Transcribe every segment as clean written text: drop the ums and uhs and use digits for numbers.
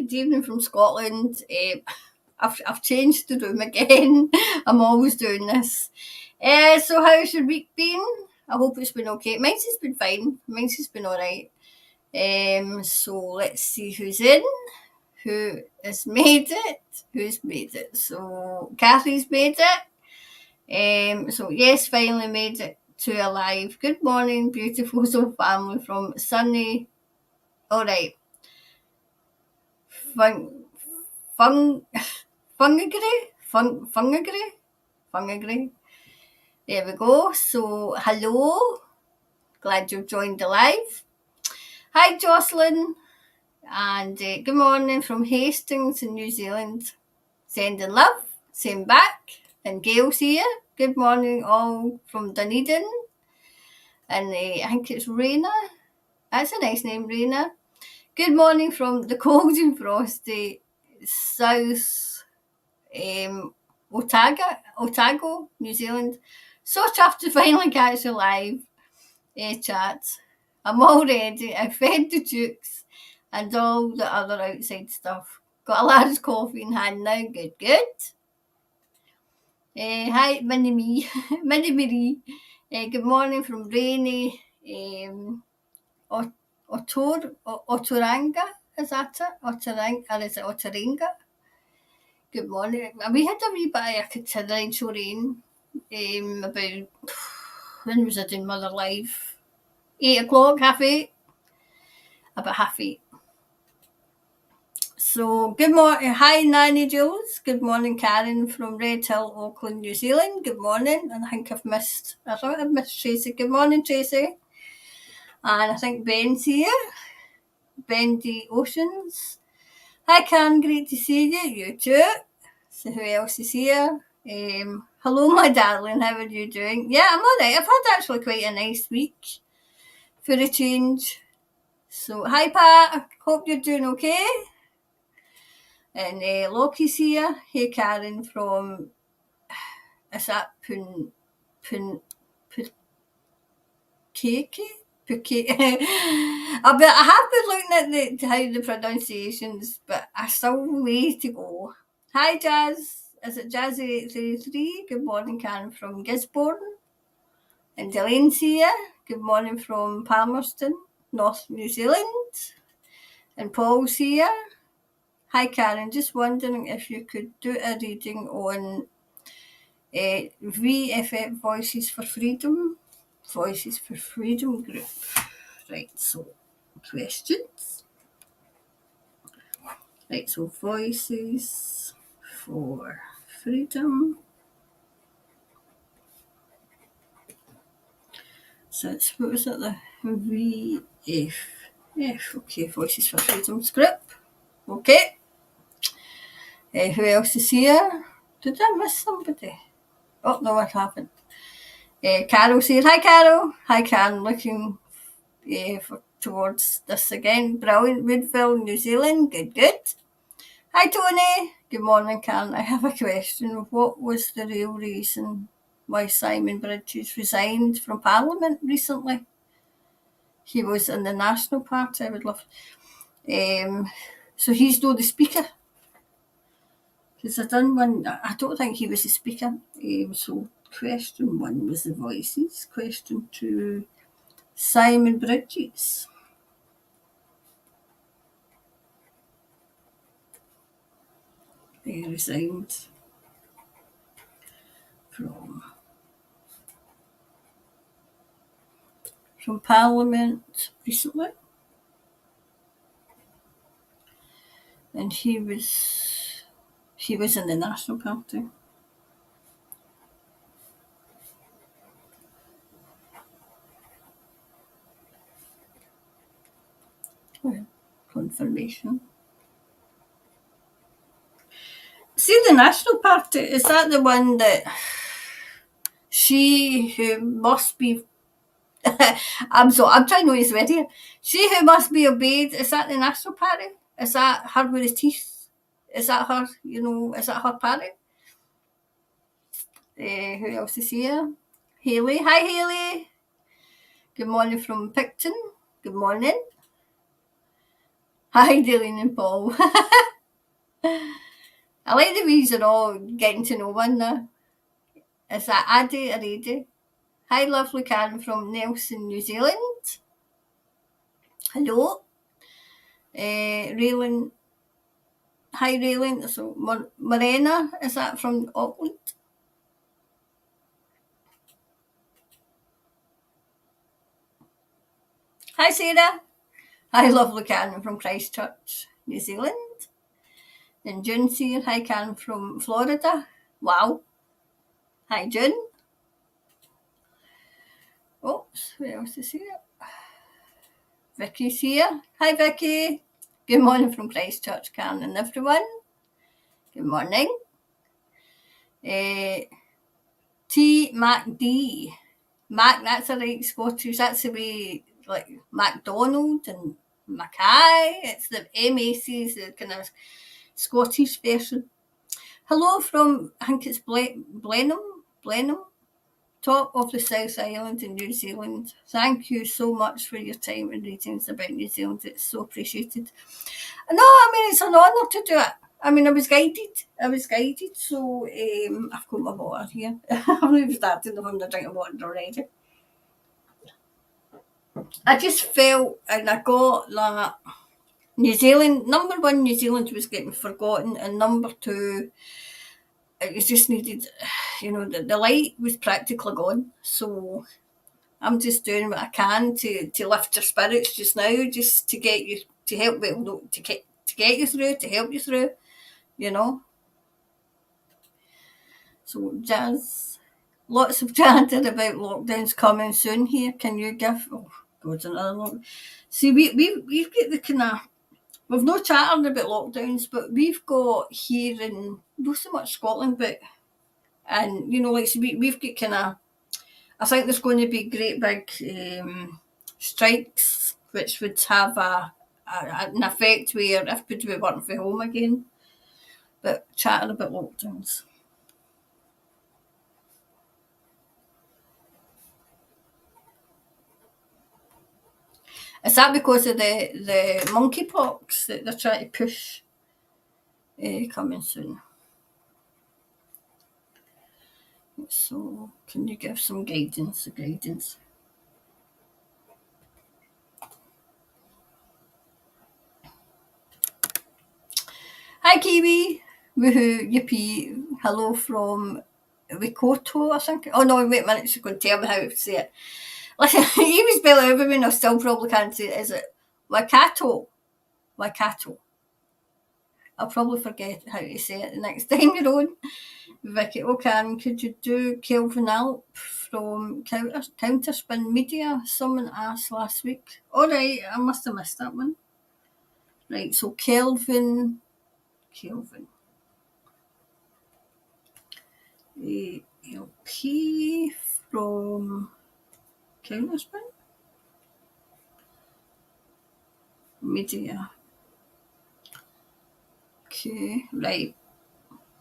good evening from Scotland. I've changed the room again. I'm always doing this. So how's your week been? I hope it's been okay. Mine's has been fine. Mine's has been alright. So let's see who's in. Who has made it? Who's made it? So Kathy's made it. So yes, finally made it to alive. Good morning, beautiful soul family from sunny. Alright. Fungagry. There we go. So, hello. Glad you've joined the live. Hi, Jocelyn. And good morning from Hastings in New Zealand. Sending love. Send back. And Gail's here. Good morning all from Dunedin. And I think it's Raina. That's a nice name, Raina. Good morning from the cold and frosty South Otago, New Zealand. So chuffed to finally catch a live chat. I'm all ready. I fed the Dukes and all the other outside stuff. Got a large coffee in hand now. Good. Hi, Minnie Marie. Good morning from rainy Oturanga. Is that it? Oturanga, or is it Otaringa? Good morning. We had a wee bit of a considerable rain about, when was I doing Mother Live? 8 o'clock, 8:30. About 8:30. So, good morning. Hi, Nanny Jules. Good morning, Karen from Red Hill, Auckland, New Zealand. Good morning. And I think I thought I've missed Tracy. Good morning, Tracy. And I think Ben's here. Bendy Oceans. Hi, Karen. Great to see you. You too. So, who else is here? Hello, my darling. How are you doing? Yeah, I'm all right. I've had actually quite a nice week for a change. So, hi, Pat. I hope you're doing okay. And Lockie's here. Hey, Karen from, is that Pukeki? I have been looking at how the pronunciations, but I still way to go. Hi, Jazz. Is it Jazzy833? Good morning, Karen from Gisborne. And Elaine's here. Good morning from Palmerston, North New Zealand. And Paul's here. Hi, Karen. Just wondering if you could do a reading on VFF Voices for Freedom. Voices for Freedom group. Right, so questions. Right, so Voices for Freedom. So it's, what was it, the VFF, okay, Voices for Freedom's group. Okay. Who else is here? Did I miss somebody? Oh, no, I haven't. Carol's here. Hi, Carol. Hi, Karen. Looking towards this again. Brilliant. Woodville, New Zealand. Good. Hi, Tony. Good morning, Karen. I have a question. What was the real reason why Simon Bridges resigned from Parliament recently? He was in the National Party. I would love. So he's not the Speaker. Because I done one. I don't think he was the Speaker. So question 1 was the Voices. Question 2, Simon Bridges. He resigned from Parliament recently. And he was in the National Party. Confirmation. See, the National Party, is that the one that she who must be I'm trying to use the word here. She who must be obeyed, is that the National Party? Is that her with the teeth? Is that her, is that her party? Who else is here? Haley. Hi, Haley. Good morning from Picton. Good morning. Hi, Daleen and Paul. I like the ways they're all getting to know one now. Is that Addy or Adi? Hi, lovely Karen from Nelson, New Zealand. Hello. Raylan. Hi, Raylan. So, Morena, is that from Auckland? Hi, Sarah. Hi, lovely Karen from Christchurch, New Zealand. And June's here. Hi, Karen from Florida. Wow. Hi, June. Oops, who else is here? Vicky's here. Hi, Vicky. Good morning from Christchurch, Karen and everyone. Good morning. T Mac D. Mac, that's a right Scottish. That's the way, like MacDonald and Mackay. It's the MAC's, the kind of Scottish version. Hello from, I think it's Blenheim, top of the South Island in New Zealand. Thank you so much for your time and readings about New Zealand. It's so appreciated. No, I mean, it's an honour to do it. I mean, I was guided, so I've got my water here. I've even started having a drink of water already. I just felt, and I got that New Zealand, number one, New Zealand was getting forgotten, and number two, it was just needed, the light was practically gone. So I'm just doing what I can to lift your spirits just now, just to get you, to help, to get you through, to help you through, you know. So Jazz, lots of chanting about lockdowns coming soon here. Can you give? Oh, God, another lockdown. See, we've got the kind of, we've no chatted about lockdowns, but we've got here in not so much Scotland, but and like so we've got kind of. I think there's going to be great big strikes, which would have an effect where everybody would be working from home again. But chatting about lockdowns. Is that because of the monkeypox that they're trying to push coming soon? So, can you give some guidance? Hi, Kiwi. Woohoo, yippee. Hello from Wikoto, I think. Oh, no, wait a minute. She's going to tell me how to say it. Listen, you was spell it over me and I still probably can't say it. Is it Waikato? Waikato. I'll probably forget how to say it the next time you're on. Vicky O'Can, could you do Kelvin Alp from Counterspin Media? Someone asked last week. All right, I must have missed that one. Right, so Kelvin. LP from Counterspin Media. Okay, right.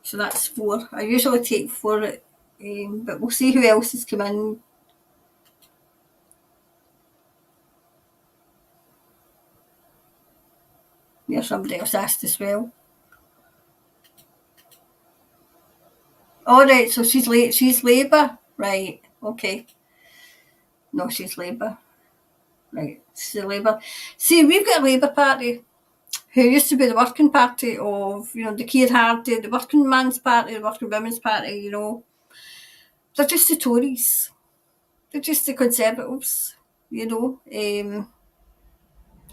So that's 4. I usually take 4, but we'll see who else has come in. Yeah, somebody else asked as well. All right, so she's late. She's Labour, right? Okay. No, she's Labour, right? She's Labour. See, we've got a Labour Party who used to be the working party of, the Keir Hardie, the working man's party, the working women's party. They're just the Tories. They're just the Conservatives.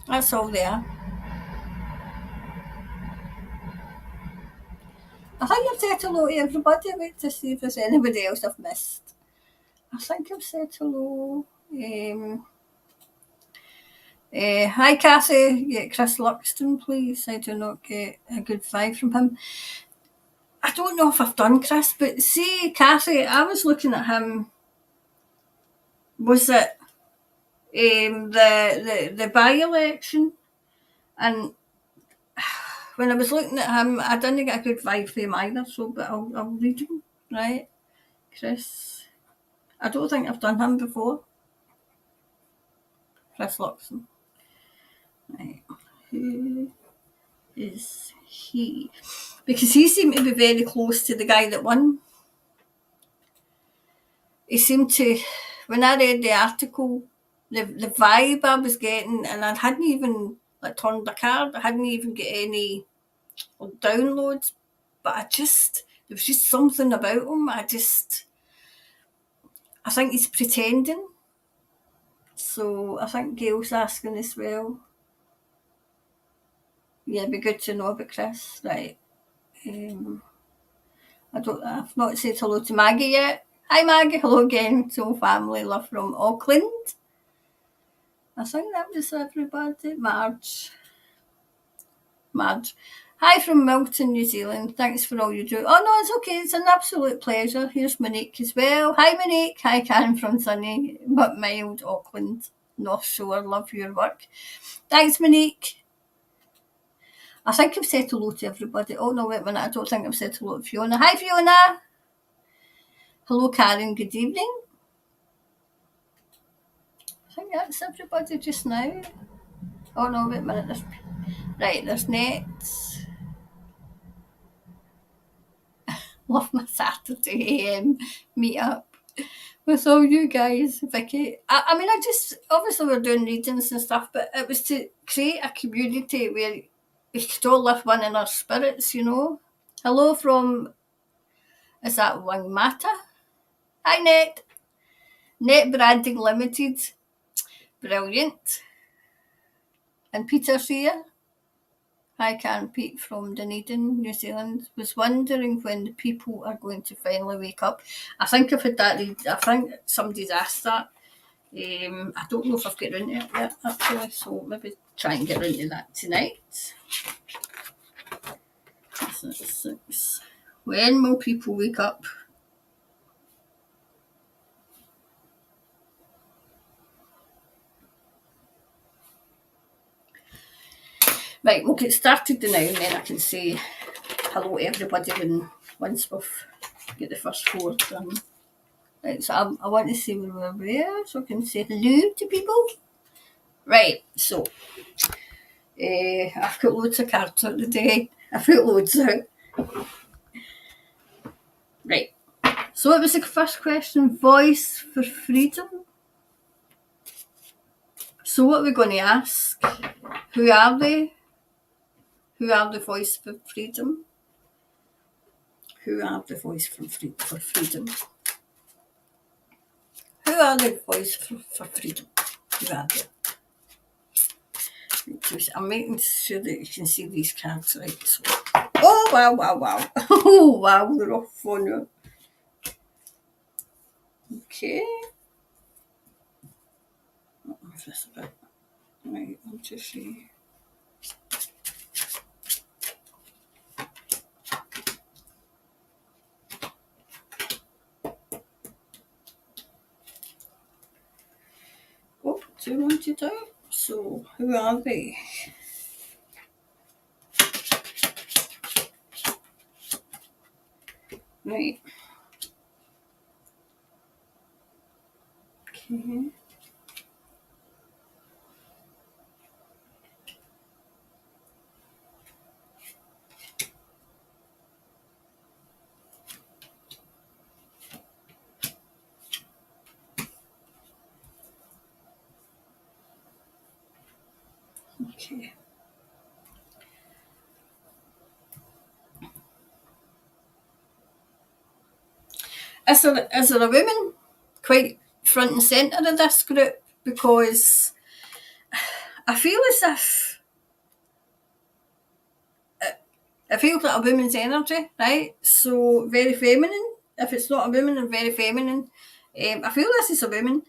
That's all they are. I think I've said hello to everybody. Wait to see if there's anybody else I've missed. I think I've said hello. Hi, Cassie. Yeah, Chris Luxton, please. I do not get a good vibe from him. I don't know if I've done Chris, but see, Cassie, I was looking at him. Was it the by-election? And when I was looking at him, I didn't get a good vibe from him either. So, but I'll read him, right? Chris. I don't think I've done him before. Chris Luxton. Right. Who is he? Because he seemed to be very close to the guy that won. He seemed to, when I read the article, the vibe I was getting, and I hadn't even like turned the card, I hadn't even got any downloads, but there was just something about him. I think he's pretending. So I think Gail's asking as well. Yeah, it'd be good to know about Chris, right? I've not said hello to Maggie yet. Hi Maggie, hello again to family, love from Auckland. I think that was everybody. Marge. Hi from Milton, New Zealand. Thanks for all you do. Oh no, it's okay. It's an absolute pleasure. Here's Monique as well. Hi Monique. Hi Karen from sunny but mild Auckland, North Shore. Love your work. Thanks Monique. I think I've said hello to everybody. Oh no, wait a minute. I don't think I've said hello to Fiona. Hi Fiona. Hello Karen. Good evening. I think that's everybody just now. Oh no, wait a minute. There's Nets. Love my Saturday AM meet up with all you guys, Vicky. I mean, obviously we're doing readings and stuff, but it was to create a community where we could all lift one in our spirits, you know. Hello from, is that Wangmata? Hi, Net Branding Limited. Brilliant. And Peter's here. Hi, Karen Pete from Dunedin, New Zealand. Was wondering when the people are going to finally wake up. I think I've had that. I think somebody's asked that. I don't know if I've got into it yet, actually, so maybe try and get into that tonight. 6. When will people wake up? Right, we'll get started now and then I can say hello to everybody once we've got the first 4 done. Right, so I want to say where we're so I can say hello to people. Right, so I've got loads of cards out today. I've got loads out. Right, so what was the first question? Voice for freedom? So what are we going to ask? Who are they? Who are the voice for freedom? Who are the voice for freedom? Who are the voice for freedom? Who are they? I'm making sure that you can see these cards right. So. Oh, wow. Oh, wow, they're off on you. Okay. What was this about? Right, I'll just see. Oh, 2 wanted out. So, who are they? Right. Okay. Okay. Is there a woman quite front and centre of this group? Because I feel as if I feel like a woman's energy, right? So very feminine. If it's not a woman, then very feminine. I feel this is a woman.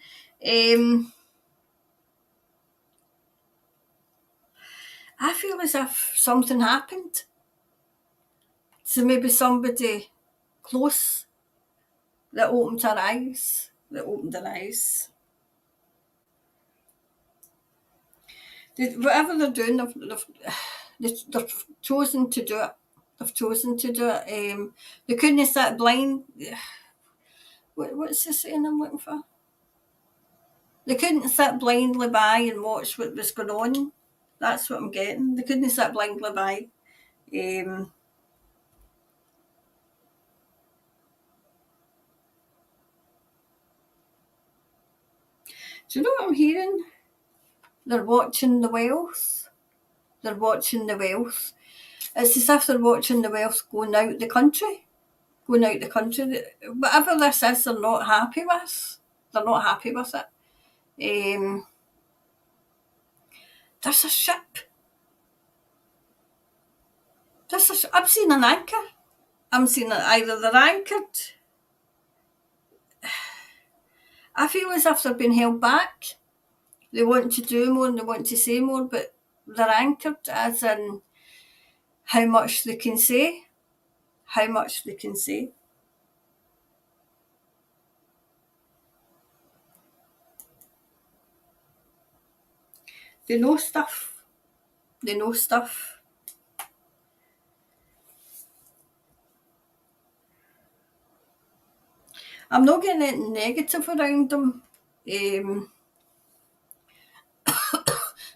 I feel as if something happened. So maybe somebody close that opened their eyes. Whatever they're doing, they've chosen to do it. They couldn't sit blind. What's the saying I'm looking for? They couldn't sit blindly by and watch what was going on. That's what I'm getting. They couldn't sit blankly by. Do you know what I'm hearing? They're watching the wealth. They're watching the wealth. It's as if they're watching the wealth going out the country. Going out the country. Whatever this is, they're not happy with. They're not happy with it. There's a ship. I've seen an anchor. I'm seeing either they're anchored. I feel as if they're being held back. They want to do more and they want to say more, but they're anchored as in how much they can say. How much they can say. They know stuff. They know stuff. I'm not getting anything negative around them.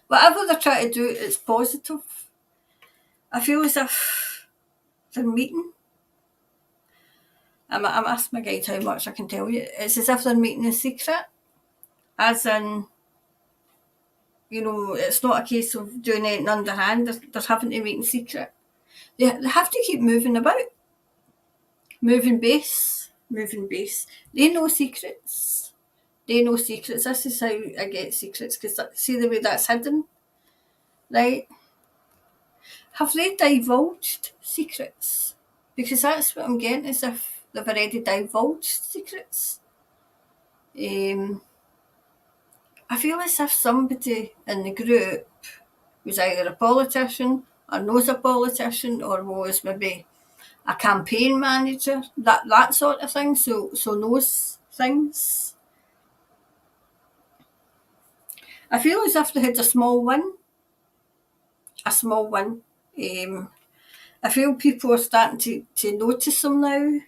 Whatever they're trying to do, it's positive. I feel as if they're meeting. I'm asking my guide how much I can tell you. It's as if they're meeting in secret. As in, it's not a case of doing anything underhand. They're having to meet in secret. They have to keep moving about. Moving base. They know secrets. This is how I get secrets, because see the way that's hidden, right? Have they divulged secrets? Because that's what I'm getting, as if they've already divulged secrets. I feel as if somebody in the group was either a politician or knows a politician or was maybe a campaign manager, that sort of thing, so knows things. I feel as if they had a small win. I feel people are starting to notice them now.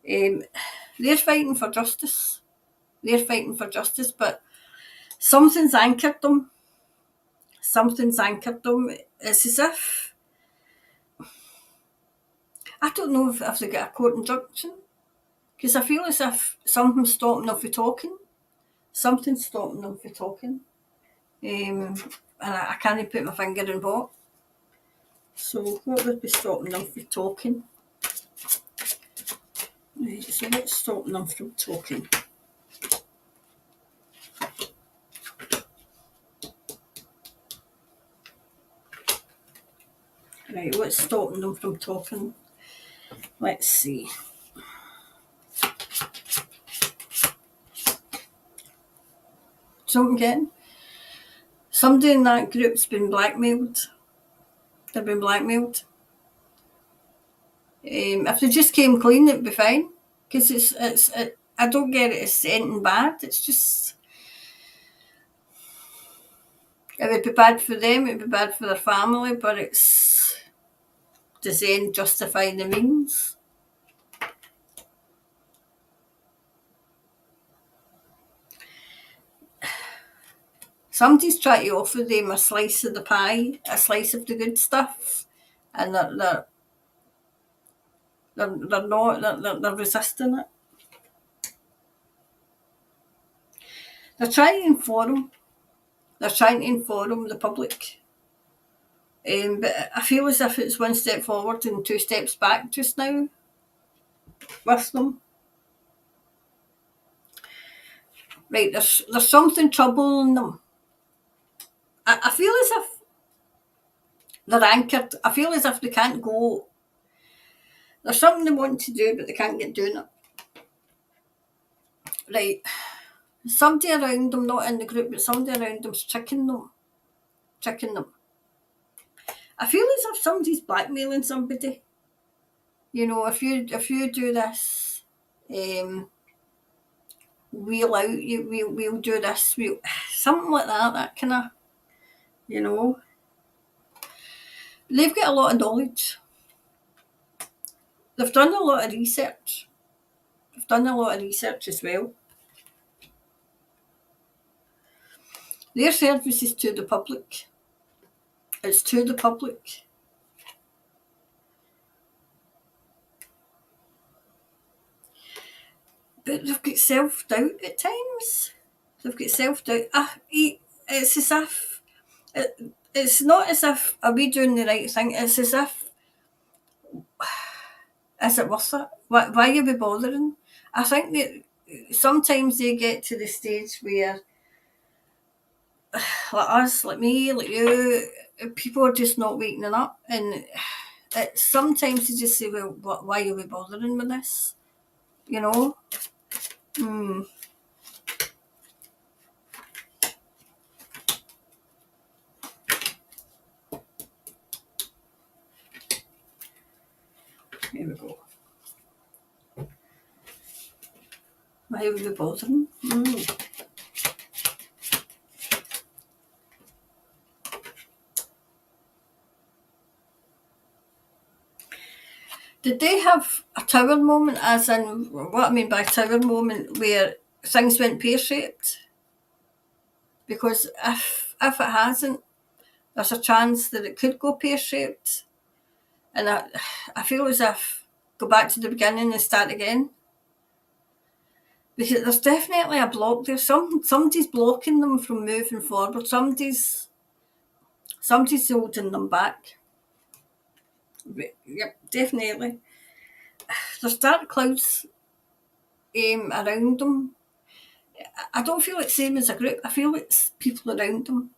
They're fighting for justice. But something's anchored them. It's as if, I don't know if they get a court injunction, because I feel as if something's stopping them from talking. And I can't put my finger in what. So what would be stopping them from talking? Right, so what's stopping them from talking? Right, what's stopping them from talking? Let's see. So I'm getting, somebody in that group's been blackmailed. They've been blackmailed. If they just came clean, it'd be fine. Because I don't get it as anything bad. It's just, it would be bad for them, it would be bad for their family, but it's, does the end justify the means? Somebody's trying to offer them a slice of the pie, a slice of the good stuff, and they're resisting it. They're trying to inform the public. But I feel as if it's one step forward and two steps back just now with them. Right, there's something troubling them. I feel as if they're anchored. I feel as if they can't go. There's something they want to do, but they can't get doing it. Right. Somebody around them, not in the group, but somebody around them's tricking them. I feel as if somebody's blackmailing somebody. If you do this, we'll out you. We'll do this. Something like that. That kind of, they've got a lot of knowledge. They've done a lot of research. As well. Their services to the public. It's to the public. But they've got self-doubt at times. They've got self-doubt. It's as if... It's not as if, are we doing the right thing? It's as if, is it worth it? Why are we bothering? I think that sometimes they get to the stage where, like us, like me, like you, people are just not waking up. And sometimes they just say, well, why are we bothering with this? You know? Here we go. Why are we bothering? Did they have a tower moment, as in, what I mean by tower moment, where things went pear-shaped? Because if it hasn't, there's a chance that it could go pear-shaped. And I feel as if go back to the beginning and start again. Because there's definitely a block there. Somebody's blocking them from moving forward. Somebody's holding them back. Yep, definitely. There's dark clouds around them. I don't feel it's same as a group. I feel it's people around them.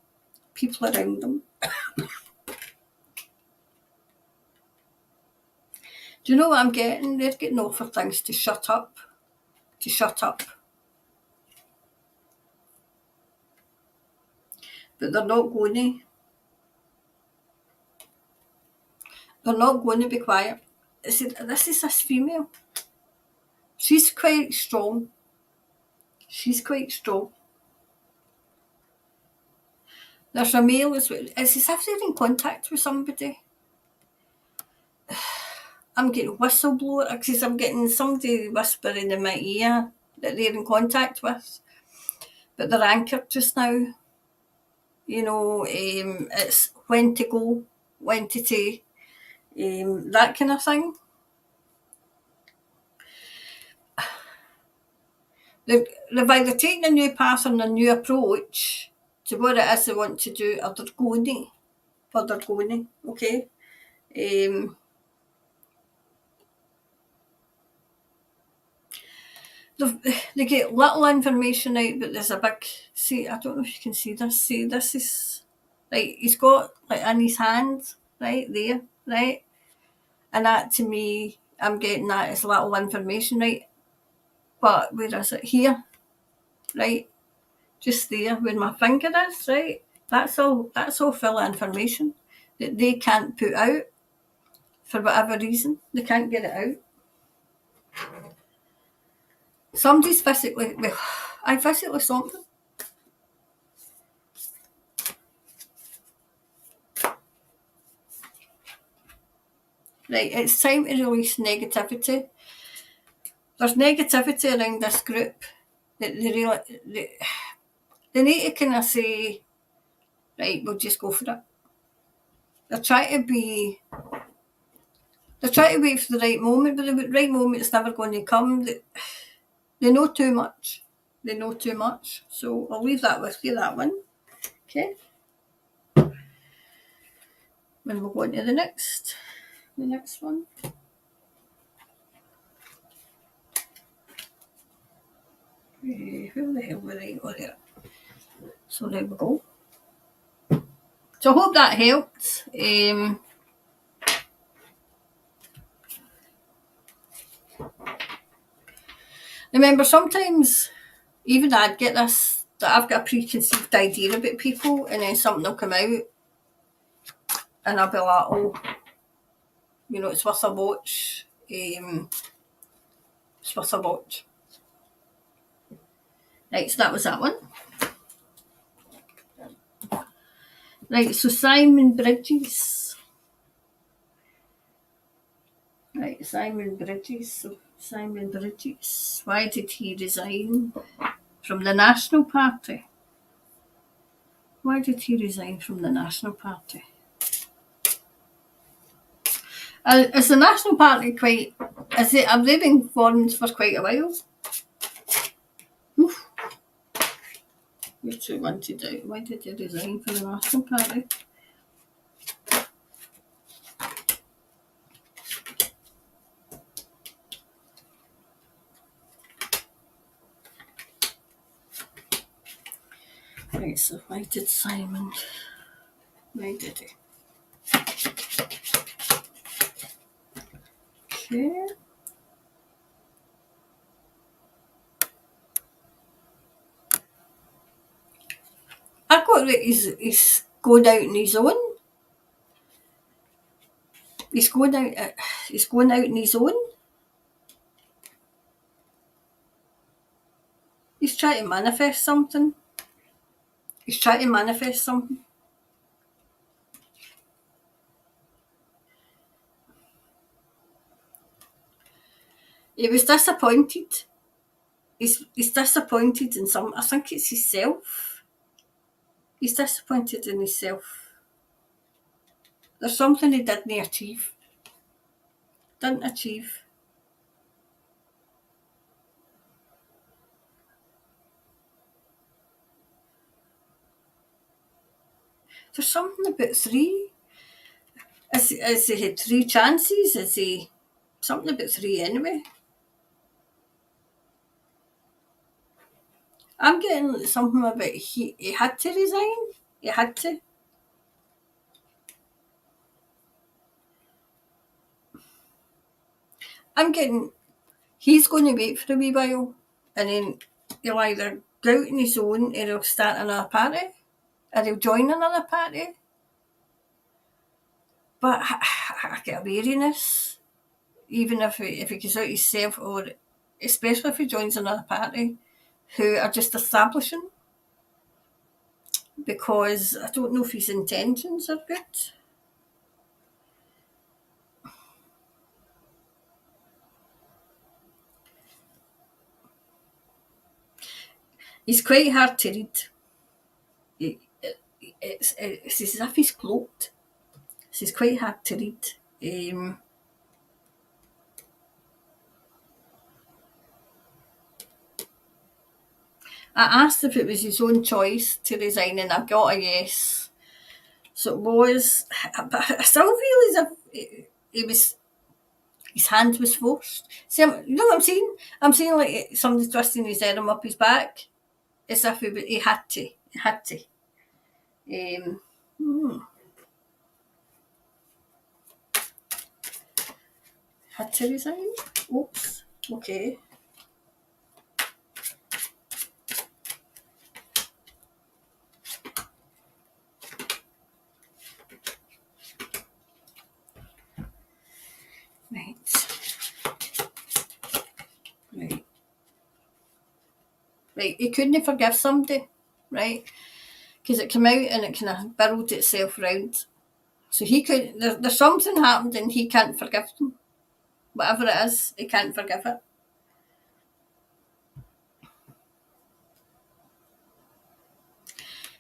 People around them. Do you know what I'm getting? They're getting offered things to shut up. To shut up. But they're not going to. They're not going to be quiet. This is this female. She's quite strong. She's quite strong. There's a male as well. It's as if they're in contact with somebody. I'm getting whistleblower, because I'm getting somebody whispering in my ear that they're in contact with. But they're anchored just now. You know, it's when to go, when to take, that kind of thing. They've either taken a new path and a new approach to what it is they want to do, or they're going, okay? They get little information out, but there's a big... See, I don't know if you can see this. See, this is... Like, he's got, like, in his hand, right, there, right? And that, to me, I'm getting that as little information, right? But where is it? Here, right? Just there, where my finger is, right? That's all full of information that they can't put out for whatever reason. They can't get it out. Somebody's physically... Well, I physically stomped them. Right, it's time to release negativity. There's negativity around this group that they need to kind of say, right, we'll just go for it. They're trying to wait for the right moment, but the right moment is never going to come. They know too much. They know too much. So I'll leave that with you, that one. Okay. Then we'll go on to the next one. Who the hell were they? Oh, there. So there we go. So I hope that helped. Remember, sometimes even I'd get this, that I've got a preconceived idea about people, and then something will come out and I'll be like, oh, you know, it's worth a watch. It's worth a watch. Right, so that was that one. Right, so Simon Bridges. Right, Simon Bridges. So Simon Bridges. Why did he resign from the National Party? Why did he resign from the National Party? Is the National Party quite? Have they been formed for quite a while? Oof. You two wanted out. Why did you resign for the National Party? Right, so why did Simon? Why did he? Okay. I got that he's going out on his own. He's going out. He's going out on his own. He's trying to manifest something. He's trying to manifest something. He was disappointed. He's disappointed in some. I think it's himself. He's disappointed in himself. There's something he didn't achieve. Didn't achieve. There's something about three. Has he had three chances? Is he something about three anyway? I'm getting something about he had to resign. He had to. I'm getting he's going to wait for a wee while, and then he'll either go out on his own, or he'll start another party, or he'll join another party. But I get a weariness, even if he goes out himself, or especially if he joins another party, who are just establishing, because I don't know if his intentions are good. He's quite hard to read. It's as if he's cloaked. It's quite hard to read. I asked if it was his own choice to resign, and I got a yes. So it was, but I still feel as if he was, his hand was forced. See, you know what I'm saying? I'm saying like somebody twisting his arm up his back, as if he had to. He had to. Hmm, had to resign? Oops. Okay. Right. Right. He couldn't forgive somebody, right? Because it came out and it kind of burrowed itself round. So he could. There's something happened and he can't forgive them. Whatever it is, he can't forgive it.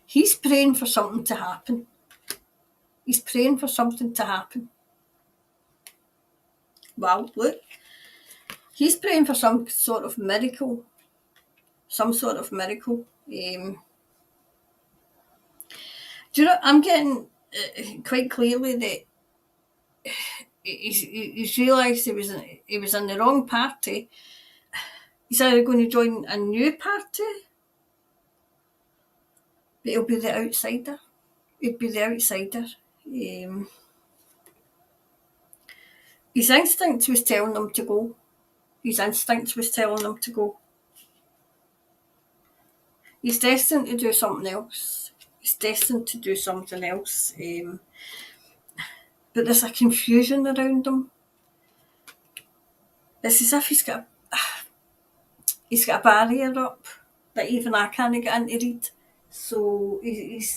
He's praying for something to happen. He's praying for something to happen. Well, look, he's praying for some sort of miracle. Some sort of miracle. Do you know? I'm getting quite clearly that he's realised he was in the wrong party. He's either going to join a new party, but he'll be the outsider. He'd be the outsider. His instinct was telling him to go. His instinct was telling him to go. He's destined to do something else. He's destined to do something else. But there's a confusion around him. It's as if he's got a barrier up that even I can't get into read. So he's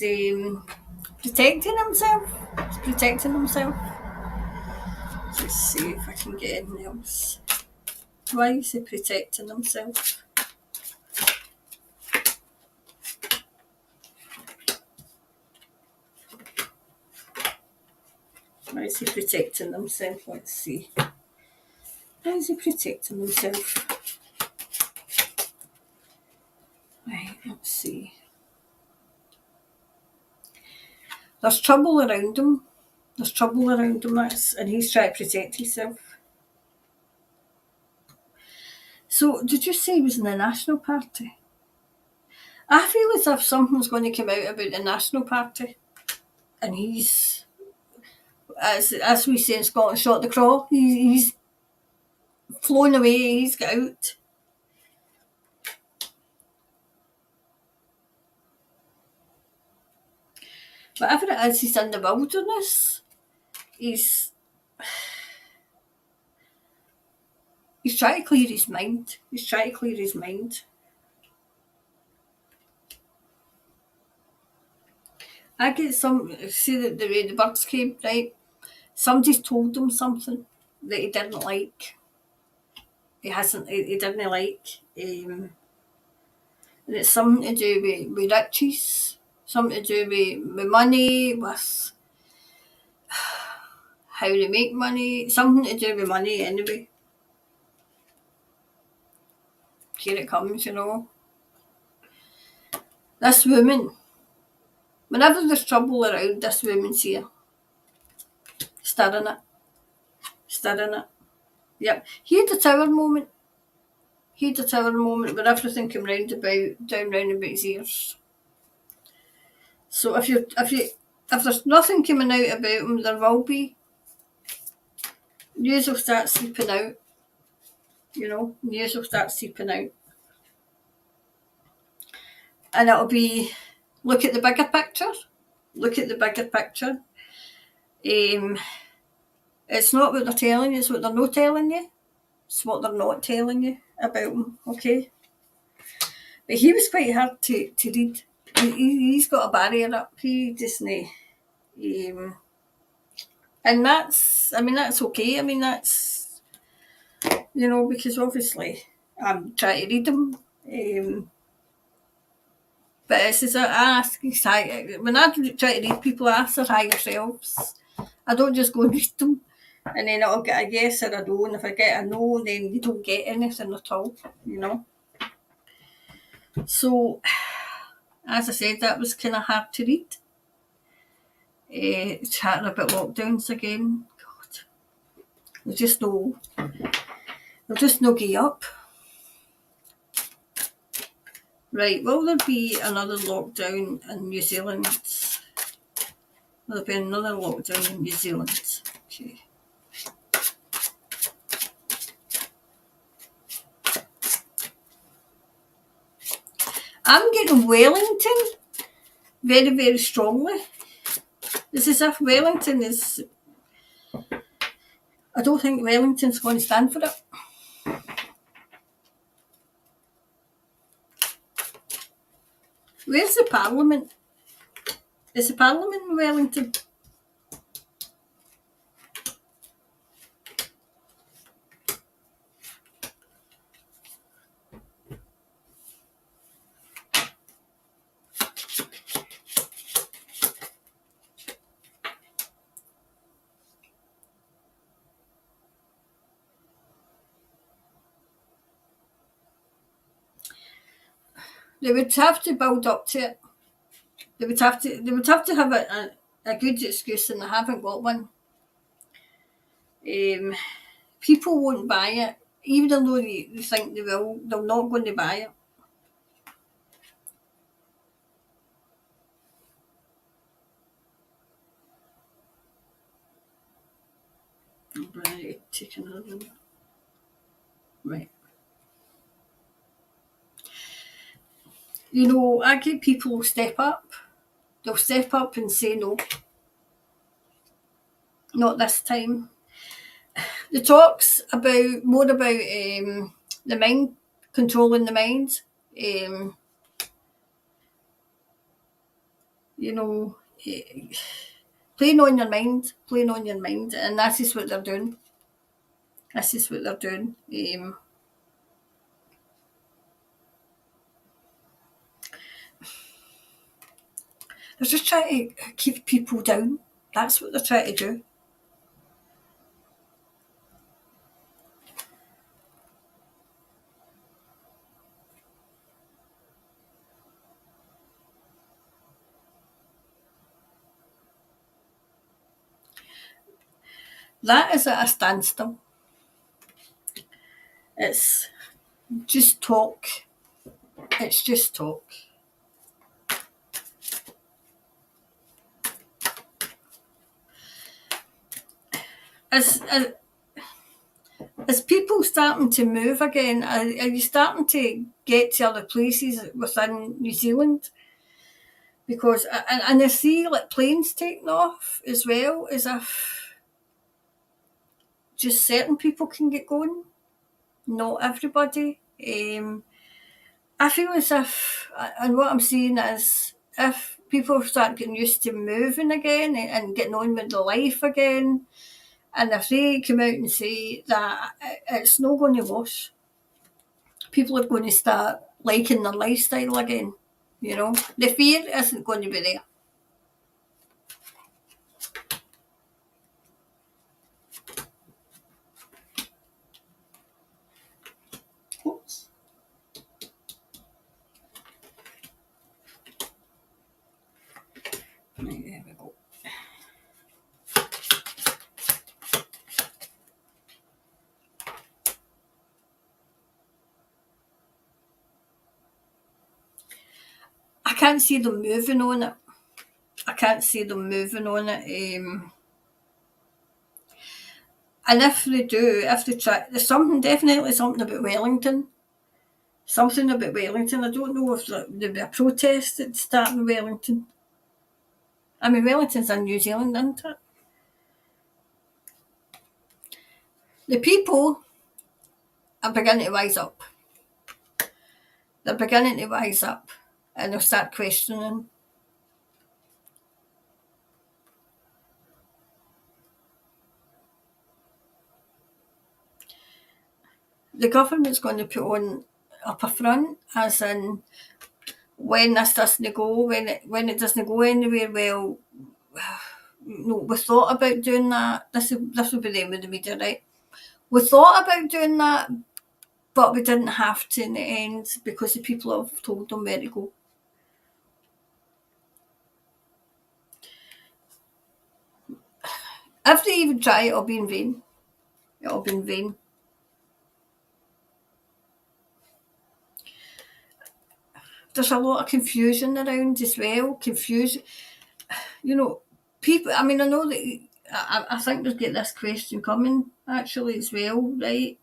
protecting himself. He's protecting himself. Let's see if I can get anything else. Why is he protecting himself? How is he protecting himself? Let's see. How is he protecting himself? Right, let's see. There's trouble around him. There's trouble around him, and he's trying to protect himself. So, did you say he was in the National Party? I feel as if something's going to come out about the National Party, and he's, as we say in Scotland, shot the craw. He's flown away. He's got out. Whatever it is, he's in the wilderness. He's trying to clear his mind. He's trying to clear his mind. I get see that the way the birds came, right? Somebody's told him something that he didn't like. He didn't like. And it's something to do with riches, something to do with money, with how to make money, something to do with money anyway. Here it comes, This woman, whenever there's trouble around, this woman's here. Stirring it. Yep. He had a tower moment. Where everything came down round about his ears. So if there's nothing coming out about him, there will be. News will start seeping out. News will start seeping out. And it'll be, look at the bigger picture. It's not what they're telling you, it's what they're not telling you. It's what they're not telling you about him, okay? But he was quite hard to read. He's got a barrier up. He doesn't. And that's okay. That's, because obviously I'm trying to read them. But it's as I ask, when I try to read people, I ask their higher selves. I don't just go and read them and then I'll get a yes or a no. And if I get a no, then you don't get anything at all, So, as I said, that was kind of hard to read. Chatting about lockdowns again. God, they'll just no give up. Right, will there be another lockdown in New Zealand? Will there be another lockdown in New Zealand? Okay. I'm getting Wellington very, very strongly. It's as if Wellington is... I don't think Wellington's going to stand for it. Where's the Parliament? Is the Parliament in Wellington? They would have to build up to it. They would have to have a good excuse, and they haven't got one. People won't buy it, even though you think they will. They're not going to buy it. Right, take another one. Right. I get people step up. They'll step up and say no. Not this time. The talks more about the mind, controlling the mind. Playing on your mind, and this is what they're doing. They're just trying to keep people down. That's what they're trying to do. that is at a standstill. It's just talk. It's just talk. As people starting to move again, are you starting to get to other places within New Zealand? Because and I see like planes taking off as well, as if just certain people can get going, not everybody. I feel as if, and what I'm seeing is, if people start getting used to moving again and getting on with their life again, and if they come out and say that it's not going to wash, people are going to start liking their lifestyle again. You know, the fear isn't going to be there. Oops. Right, there we go. I can't see them moving on it. I can't see them moving on it. And if they do, if they try, there's definitely something about Wellington. Something about Wellington. I don't know if there'll be a protest that's starting in Wellington. I mean, Wellington's in New Zealand, isn't it? The people are beginning to rise up. They're beginning to rise up, and they'll start questioning. The government's going to put on up a front, as in when this doesn't go, when it doesn't go anywhere. Well, no, we thought about doing that. This will be them with the media, right? We thought about doing that, but we didn't have to in the end because the people have told them where to go. If they even try, it'll be in vain. It'll be in vain. There's a lot of confusion around as well. Confusion, you know, people. I mean, I know that. I think there's get this question coming actually as well, right?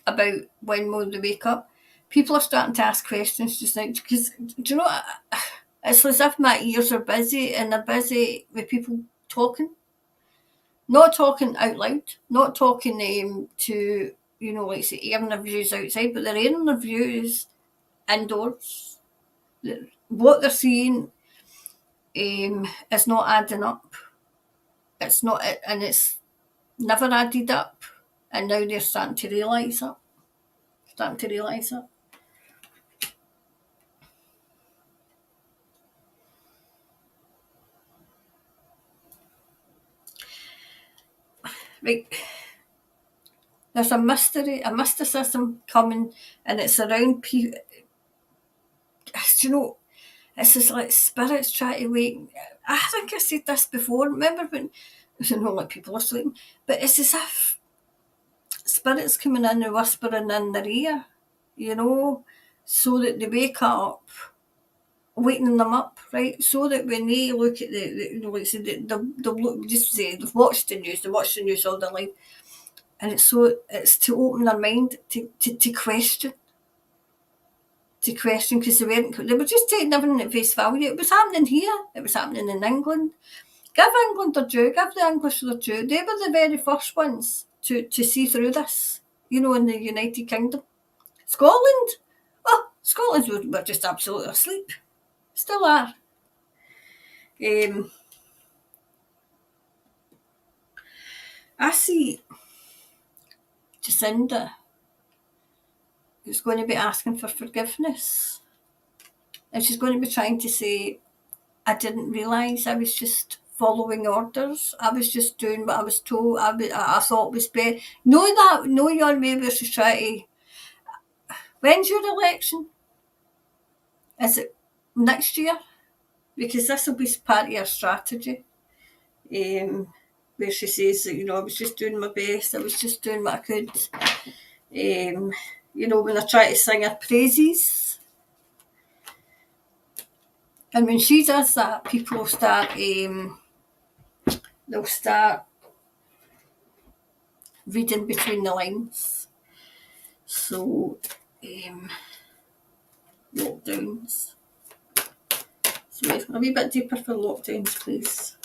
About when will they wake up? People are starting to ask questions just now because do you know? It's as if my ears are busy and they're busy with people talking, not talking out loud, not talking to like say airing their views outside, but they're airing their views indoors. What they're seeing is not adding up. It's not, and it's never added up. And now they're starting to realise it. Starting to realise it. Right. There's a mysticism coming, and it's around people. Do you know? It's just like spirits trying to wake. I think I said this before. Remember when? Like people are sleeping, but it's as if spirits coming in and whispering in their ear, so that they wake up, waking them up, right? So that when they look at like say, they'll look, just say they've watched the news all their life, and it's to open their mind to question. To question, because they were just taking everything at face value. It was happening here. It was happening in England. Give England their due. Give the English their due. They were the very first ones to see through this. In the United Kingdom, Scotland. Oh, Scotland were just absolutely asleep. Still are. I see Jacinda is going to be asking for forgiveness, and she's going to be trying to say, I didn't realise I was just following orders. I was just doing what I was told. I thought was better. Know your neighbours to try to. When's your election? Is it next year? Because this will be part of your strategy. where she says that, I was just doing my best, I was just doing what I could. When I try to sing her praises. And when she does that, people start, they'll start reading between the lines. So, lockdowns. So a wee bit deeper for lockdowns, please.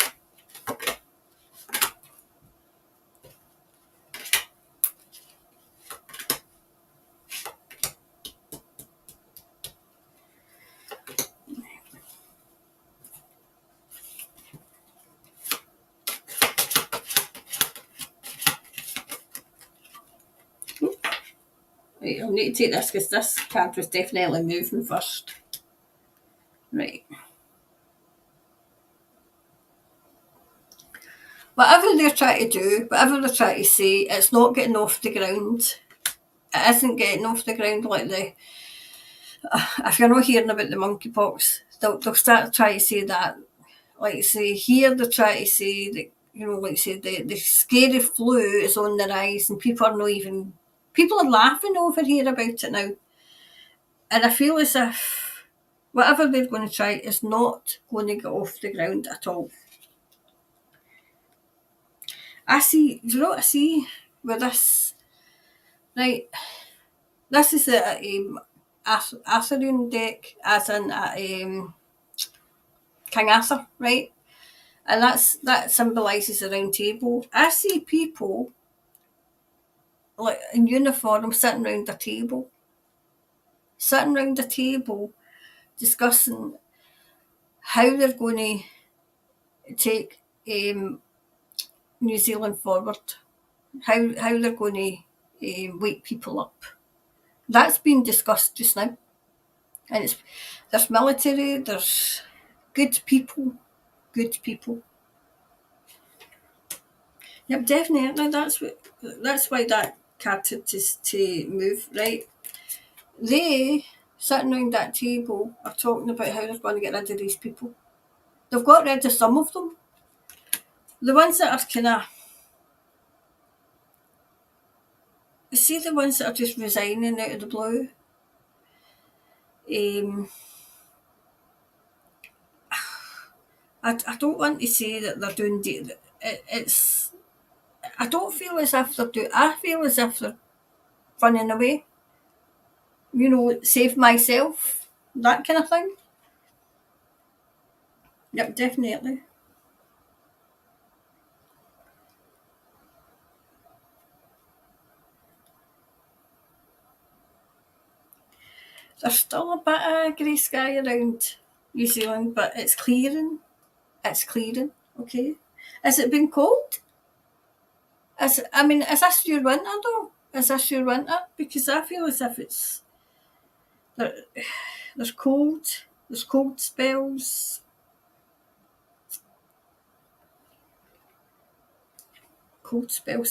Right, I'll need to take this because this card was definitely moving first. Right. Whatever they're trying to do, whatever they're trying to say, it's not getting off the ground. It isn't getting off the ground like if you're not hearing about the monkeypox, they'll start trying to say that. Like say here, they're trying to say that, like say the scary flu is on the rise and people are laughing over here about it now. And I feel as if whatever they're going to try is not going to get off the ground at all. I see, do you know what I see with this? Right, this is a Arthurian deck, as in King Arthur, right? And that symbolises the round table. I see people like in uniform sitting round a table, discussing how they're going to take New Zealand forward, how they're going to wake people up. That's being discussed just now, and there's military, there's good people. Yep, definitely. That's why that card had to move, right? They, sitting around that table, are talking about how they're going to get rid of these people. They've got rid of some of them. The ones that are kind of, see the ones that are just resigning out of the blue. I don't want to say that they're doing. It's. I don't feel as if they're doing. I feel as if they're running away. Save myself, that kind of thing. Yep, definitely. There's still a bit of grey sky around New Zealand, but it's clearing. It's clearing, okay? Has it been cold? Is this your winter though? Is this your winter? Because I feel as if there, there's cold spells,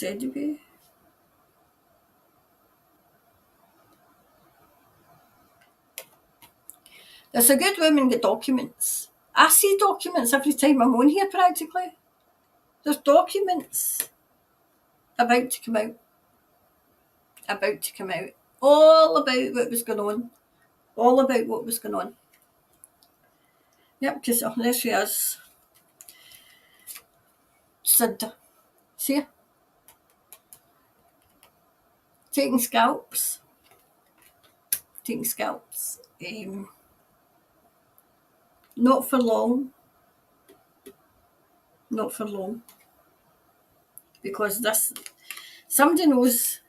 anyway. There's a good woman with documents. I see documents every time I'm on here practically. There's documents about to come out. All about what was going on. All about what was going on. Yep, because there she is. Cinda. See her? Taking scalps. Not for long. Because somebody knows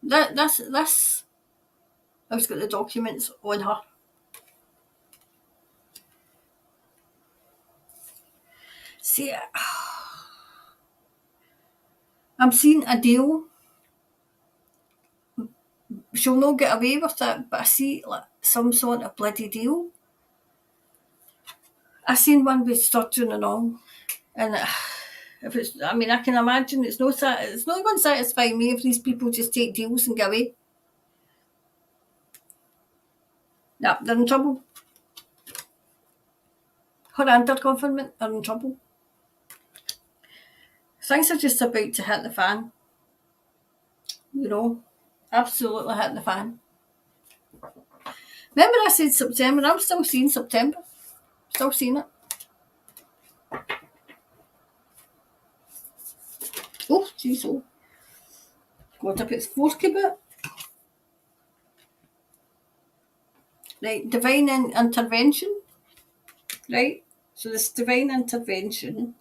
that this I've got the documents on her. See, I'm seeing a deal. She'll not get away with it, but I see like some sort of bloody deal. I seen one with sturgeon and all, and if it's, I can imagine it's not going to satisfy me if these people just take deals and go away. No, they're in trouble. Her and her government are in trouble. Things are just about to hit the fan. You know, absolutely hit the fan. Remember I said September? I'm still seeing September. Still seeing it. Oh, jeez, oh. Got a bit forky bit. Right, divine intervention. Right? So this divine intervention.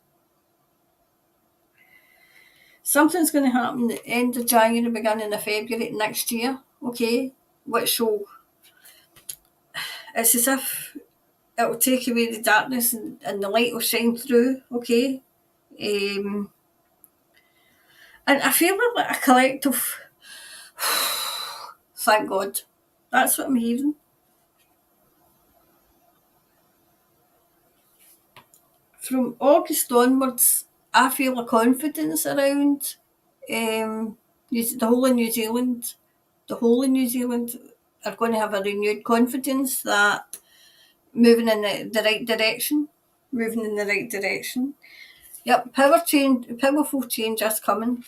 Something's going to happen at the end of January, beginning of February next year. Okay? Which will, it's as if it'll take away the darkness and the light will shine through. Okay? And I feel like a collective, thank God. That's what I'm hearing. From August onwards, I feel a confidence around the whole of New Zealand. The whole of New Zealand are going to have a renewed confidence that moving in the right direction. Moving in the right direction. Yep, powerful change is coming.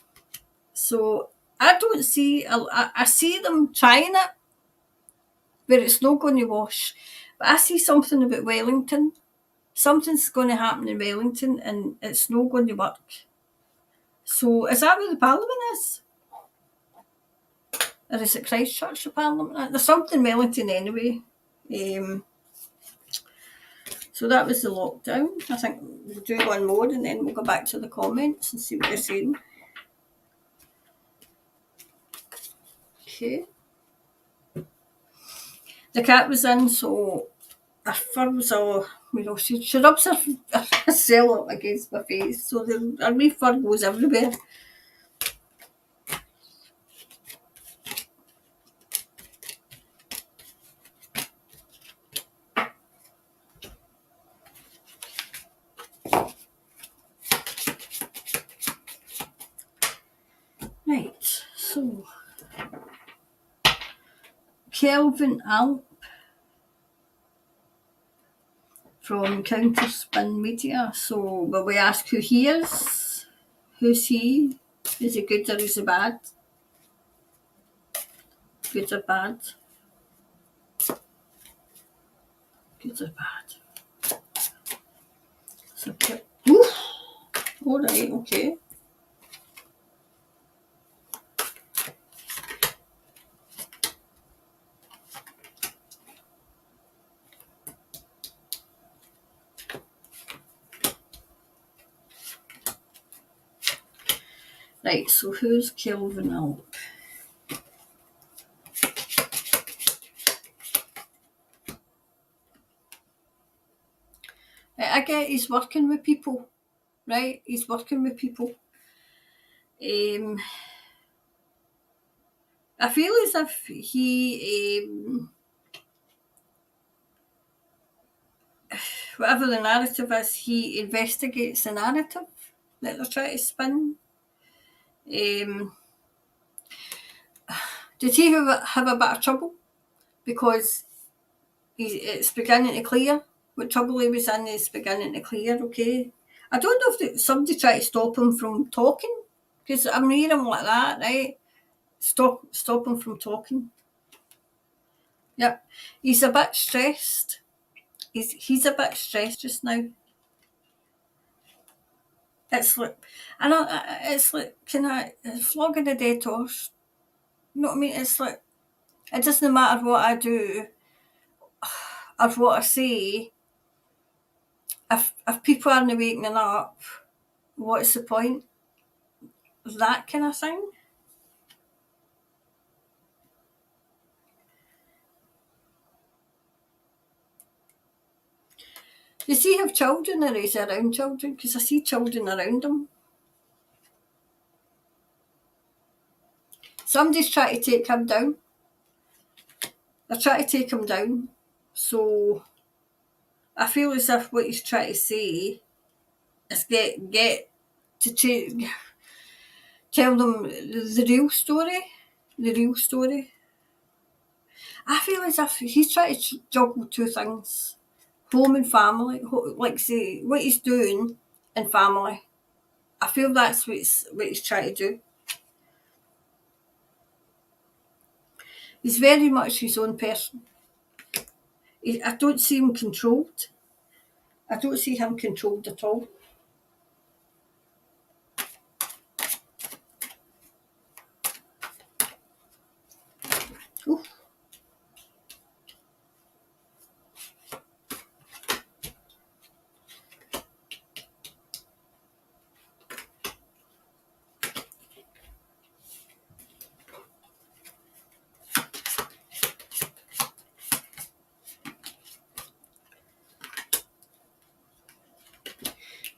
So I don't see, I see them trying it, but it's not going to wash. But I see something about Wellington. Something's going to happen in Wellington and it's not going to work. So is that where the Parliament is? Or is it Christchurch, the Parliament? There's something in Wellington anyway. So that was the lockdown. I think we'll do one more and then we'll go back to the comments and see what they're saying. Okay. The cat was in, so her fur was all, she rubs herself up against my face, so her wee fur goes everywhere. Right, so Kelvin Alp from Counterspin Media. So will we ask who he is? Who's he? Is he good or is he bad? Good or bad? Good or bad? So, alright, okay. Right, so who's Kelvin Alp? I get he's working with people, right? He's working with people. I feel as if he, whatever the narrative is, he investigates the narrative that they're trying to spin. Did he have a bit of trouble? Because it's beginning to clear. What trouble he was in is beginning to clear, okay? I don't know if somebody tried to stop him from talking, because I'm hearing him like that, right? Stop him from talking. Yep. He's a bit stressed. He's a bit stressed just now. It's like, it's like kind of flogging a dead horse. You know what I mean? It's like, it doesn't matter what I do or what I say. If people aren't waking up, what's the point? That kind of thing. Does he have children or is he around children? Because I see children around him. Somebody's trying to take him down. They're trying to take him down. So I feel as if what he's trying to say is get to tell them the real story. The real story. I feel as if he's trying to juggle two things: home and family. Like say what he's doing and family. I feel that's what he's trying to do. He's very much his own person. I don't see him controlled. I don't see him controlled at all. Ooh.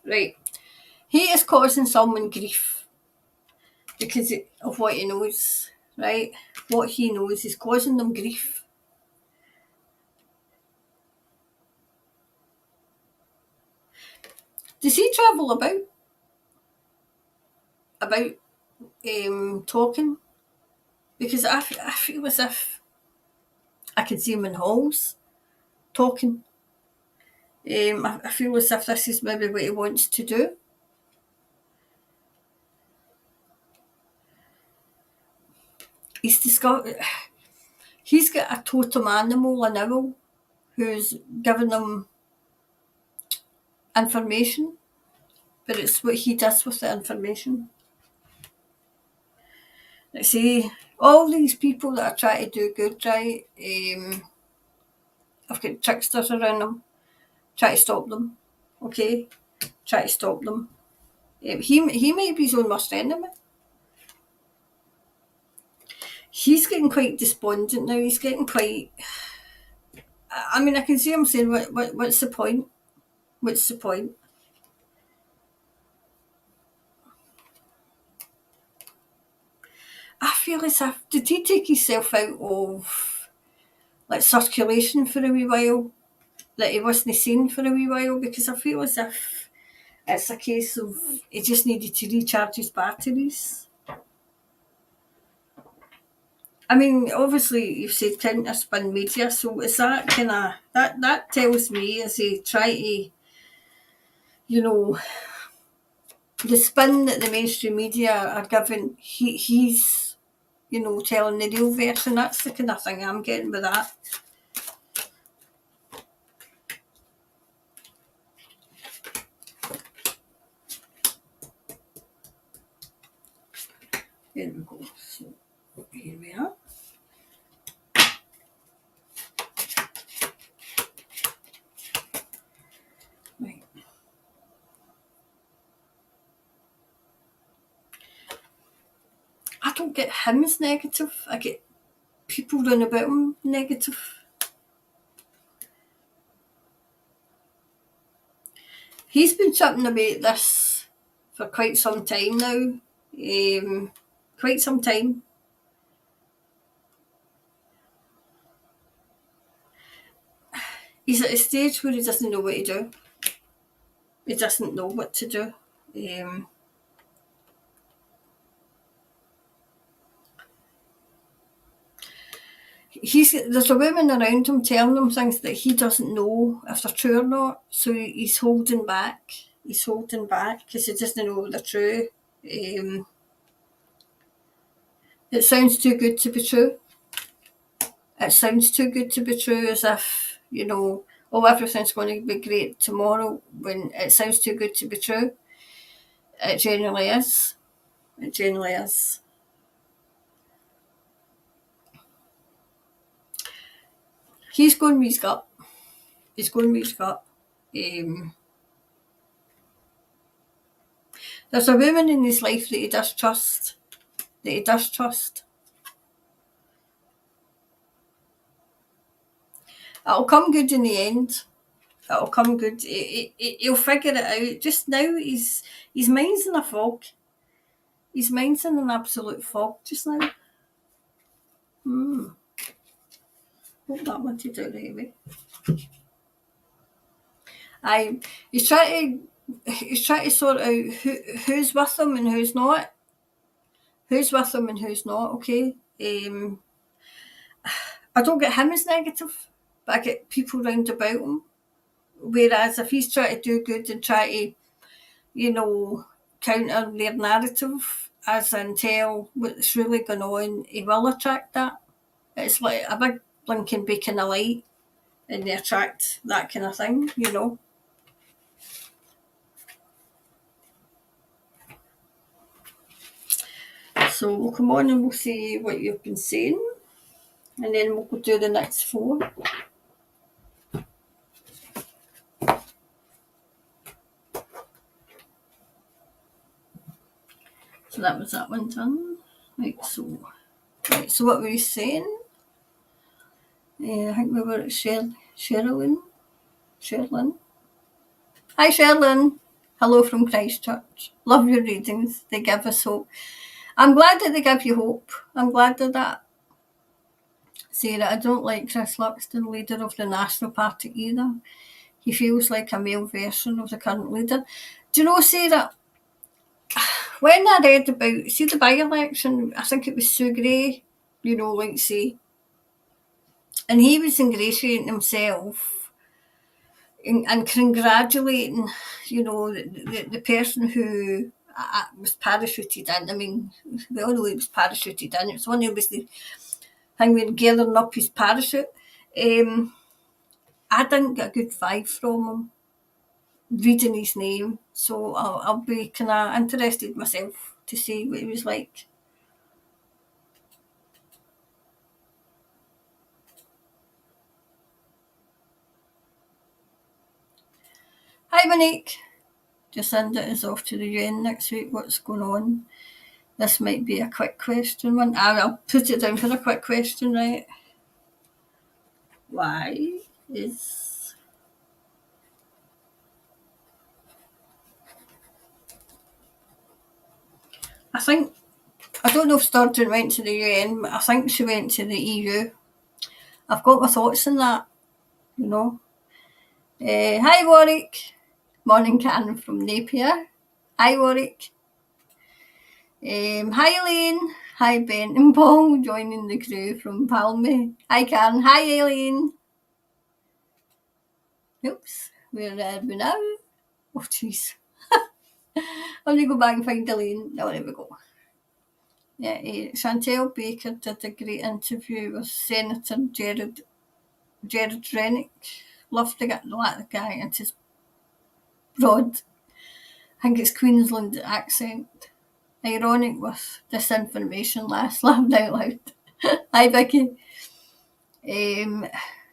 Right. He is causing someone grief because of what he knows, right? What he knows is causing them grief. Does he travel about talking? Because I feel as if I can see him in halls talking. I feel as if this is maybe what he wants to do. He's got a totem animal, an owl, who's giving him information, but it's what he does with the information. Like see, all these people that are trying to do good, right? I've got tricksters around them, try to stop them. Okay, try to stop them. He might be his own worst enemy. He's getting quite despondent now. He's getting quite. I mean, I can see him saying, "What's the point? What's the point?" I feel as if did he take himself out of like circulation for a wee while, that he wasn't seen for a wee while, because I feel as if it's a case of he just needed to recharge his batteries. I mean, obviously you've said counter spin media, so is that kind of that tells me as he try to, you know, the spin that the mainstream media are giving, he's you know telling the real version. That's the kind of thing I'm getting with that. There we go. So here we are. Right. I don't get him as negative. I get people run about him negative. He's been chatting about this for quite some time now. Quite some time. He's at a stage where he doesn't know what to do. He doesn't know what to do. There's a woman around him telling him things that he doesn't know if they're true or not. So he's holding back. He's holding back because he doesn't know if they're true. It sounds too good to be true. It sounds too good to be true, as if, you know, oh, everything's going to be great tomorrow, when it sounds too good to be true. It generally is. It generally is. He's going with his gut. He's going with his gut. There's a woman in his life that he does trust. That he does trust. It'll come good in the end. It'll come good. He'll figure it out. Just now, his mind's in a fog. His mind's in an absolute fog just now. Hope that wanted out right away. He's trying to sort out who's with him and who's not. Who's with him and who's not. Okay. I don't get him as negative, but I get people round about him. Whereas if he's trying to do good and try to, you know, counter their narrative, as in tell what's really going on, he will attract that. It's like a big blinking beacon of light, and they attract that kind of thing, you know. So we'll come on and we'll see what you've been saying, and then we'll go do the next 4. So that was that one done. Right, so what were you saying? I think we were at Sherilyn. Hi, Sherilyn. Hello from Christchurch. Love your readings. They give us hope. I'm glad that they give you hope. I'm glad of that. Sarah, I don't like Chris Luxon, leader of the National Party either. He feels like a male version of the current leader. Do you know, Sarah, when I read about, see the by-election, I think it was Sue Gray, you know, like say, and he was ingratiating himself and congratulating, you know, the person who was parachuted in. I mean, we all know he was parachuted in. It was one who was the thing with gathering up his parachute. I didn't get a good vibe from him reading his name, so I'll be kind of interested myself to see what he was like. Hi Monique, Jacinda is off to the UN next week. What's going on? This might be a quick question one. I'll put it down for a quick question, right? Why is I don't know if Sturgeon went to the UN, but I think she went to the EU. I've got my thoughts on that, you know. Hi Warwick. Morning Karen from Napier. Hi Warwick. Hi Elaine. Hi Ben and Paul joining the crew from Palmy. Hi Karen. Hi Elaine. Oops, where are we now? Oh jeez. I'm going to go back and find Elaine. Oh, there we go. Yeah, Chantel Baker did a great interview with Senator Gerard Rennick. Love to get the guy and his broad, I think it's Queensland accent. Ironic with disinformation, laughed out loud. Hi Vicky.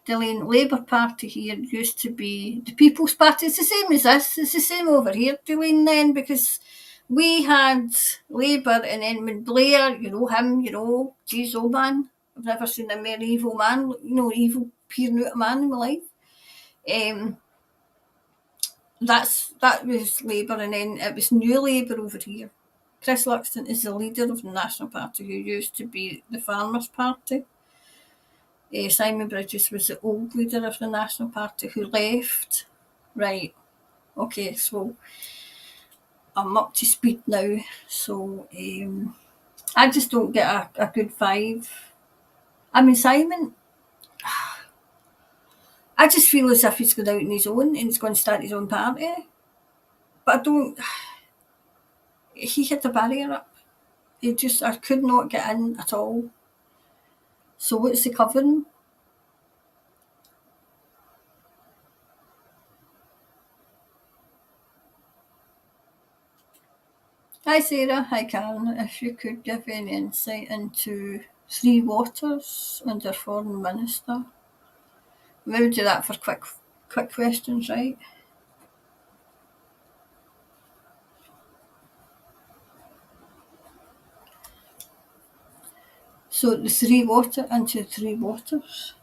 Delane, Labour Party here used to be the People's Party. It's the same as this. It's the same over here, Delane, then, because we had Labour and then when Blair, you know him, you know, geez, old man. I've never seen a more evil man, you know, evil peering out a man in my life. That was Labour, and then it was New Labour over here. Chris Luxon is the leader of the National Party who used to be the Farmers' Party. Simon Bridges was the old leader of the National Party who left. Right. Okay, so I'm up to speed now. So I just don't get a good vibe. I mean, Simon, I just feel as if he's going out on his own and he's going to start his own party. But I don't. He hit the barrier up. I could not get in at all. So what's the covering? Hi Sarah, hi Karen. If you could give any insight into Three Waters and their foreign minister. Maybe do that for quick questions, right? So the Three Waters.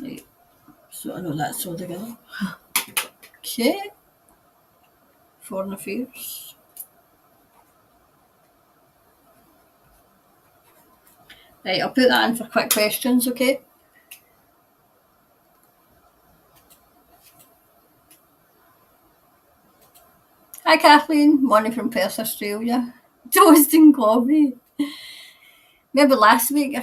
Right. So I know that's all together. Okay. Foreign Affairs. Right, I'll put that in for quick questions, okay? Hi Kathleen, morning from Perth, Australia. Toast and coffee. Maybe last week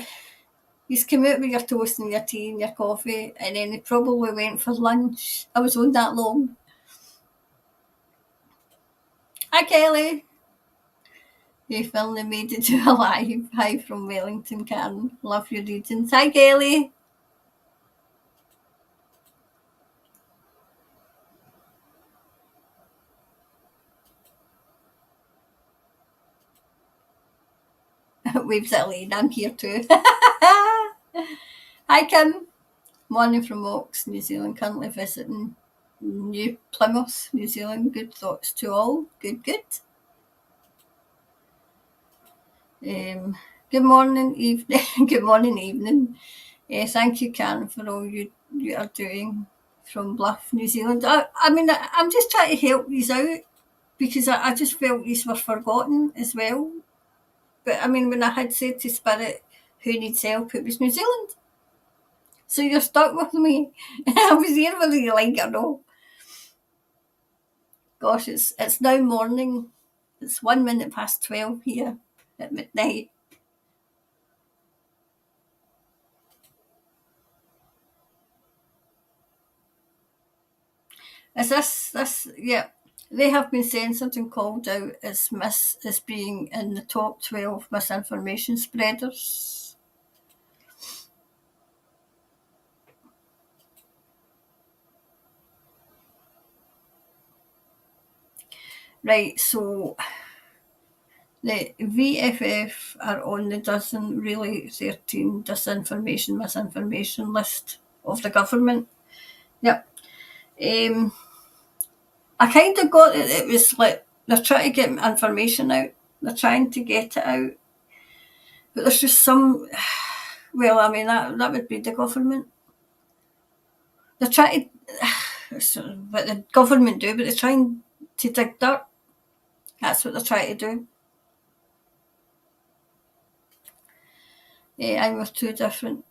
He's come out with your toast and your tea and your coffee, and then he probably went for lunch. I was on that long. Hi, Kelly. You finally made it to a live. Hi from Wellington, Karen. Love your readings. Hi, Kelly. Waves at Elaine. I'm here too. Hi, Kim. Morning from Ox, New Zealand. Currently visiting New Plymouth, New Zealand. Good thoughts to all. Good, good. Good morning, evening. Good morning, evening. Thank you, Karen, for all you are doing from Bluff, New Zealand. I'm just trying to help these out because I just felt these were forgotten as well. But I mean, when I had said to Spirit who needs help, it was New Zealand. So you're stuck with me. I was here whether you like it or not. Gosh, it's now morning. It's 1 minute past 12 here at midnight. Is this? Yeah. They have been censored and called out as being in the top 12 misinformation spreaders. Right, so the VFF are on the dozen, really 13 misinformation list of the government. Yep. I kind of got it was like they're trying to get information out. They're trying to get it out. But there's just some, well, I mean, that would be the government. They're trying to, what the government do, but they're trying to dig dirt. That's what they're trying to do. I'm with two different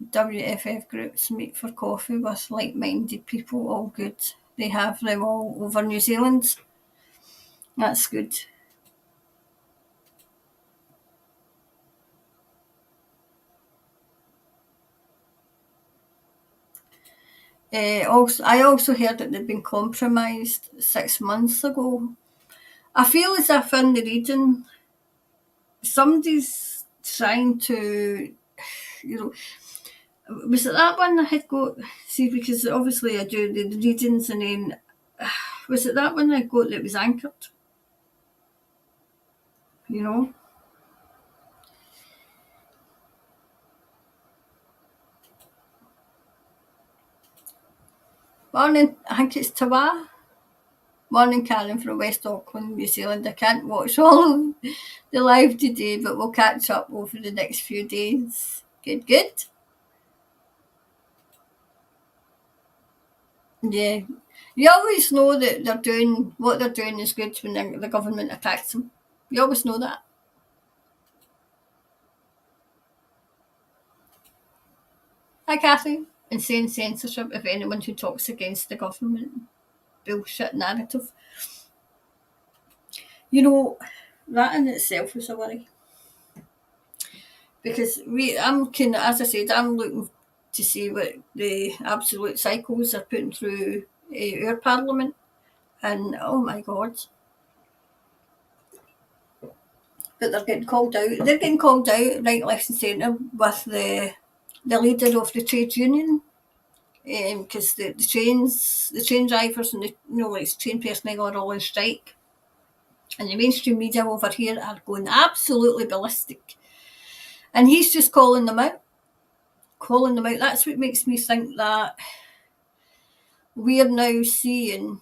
WFF groups, Meet for Coffee, with like-minded people, all good. They have them all over New Zealand. That's good. I also heard that they've been compromised 6 months ago. I feel as if in the region, somebody's trying to, you know, was it that one I had got? See, because obviously I do the readings, and then was it that one I got that was anchored? You know. Morning, I think it's Tawa. Morning, Karen from West Auckland, New Zealand. I can't watch all of the live today, but we'll catch up over the next few days. Good, good. Yeah. You always know that what they're doing is good when the government attacks them. You always know that. Hi, Kathy. Insane censorship of anyone who talks against the government. Bullshit narrative. You know, that in itself is a worry. Because as I said, I'm looking to see what the absolute cycles are putting through our parliament. And oh my God. But they're getting called out. They're getting called out right, left, and centre with the leader of the trade union, because the train drivers and the like train personnel are all on strike, and the mainstream media over here are going absolutely ballistic, and he's just calling them out. That's what makes me think that we're now seeing,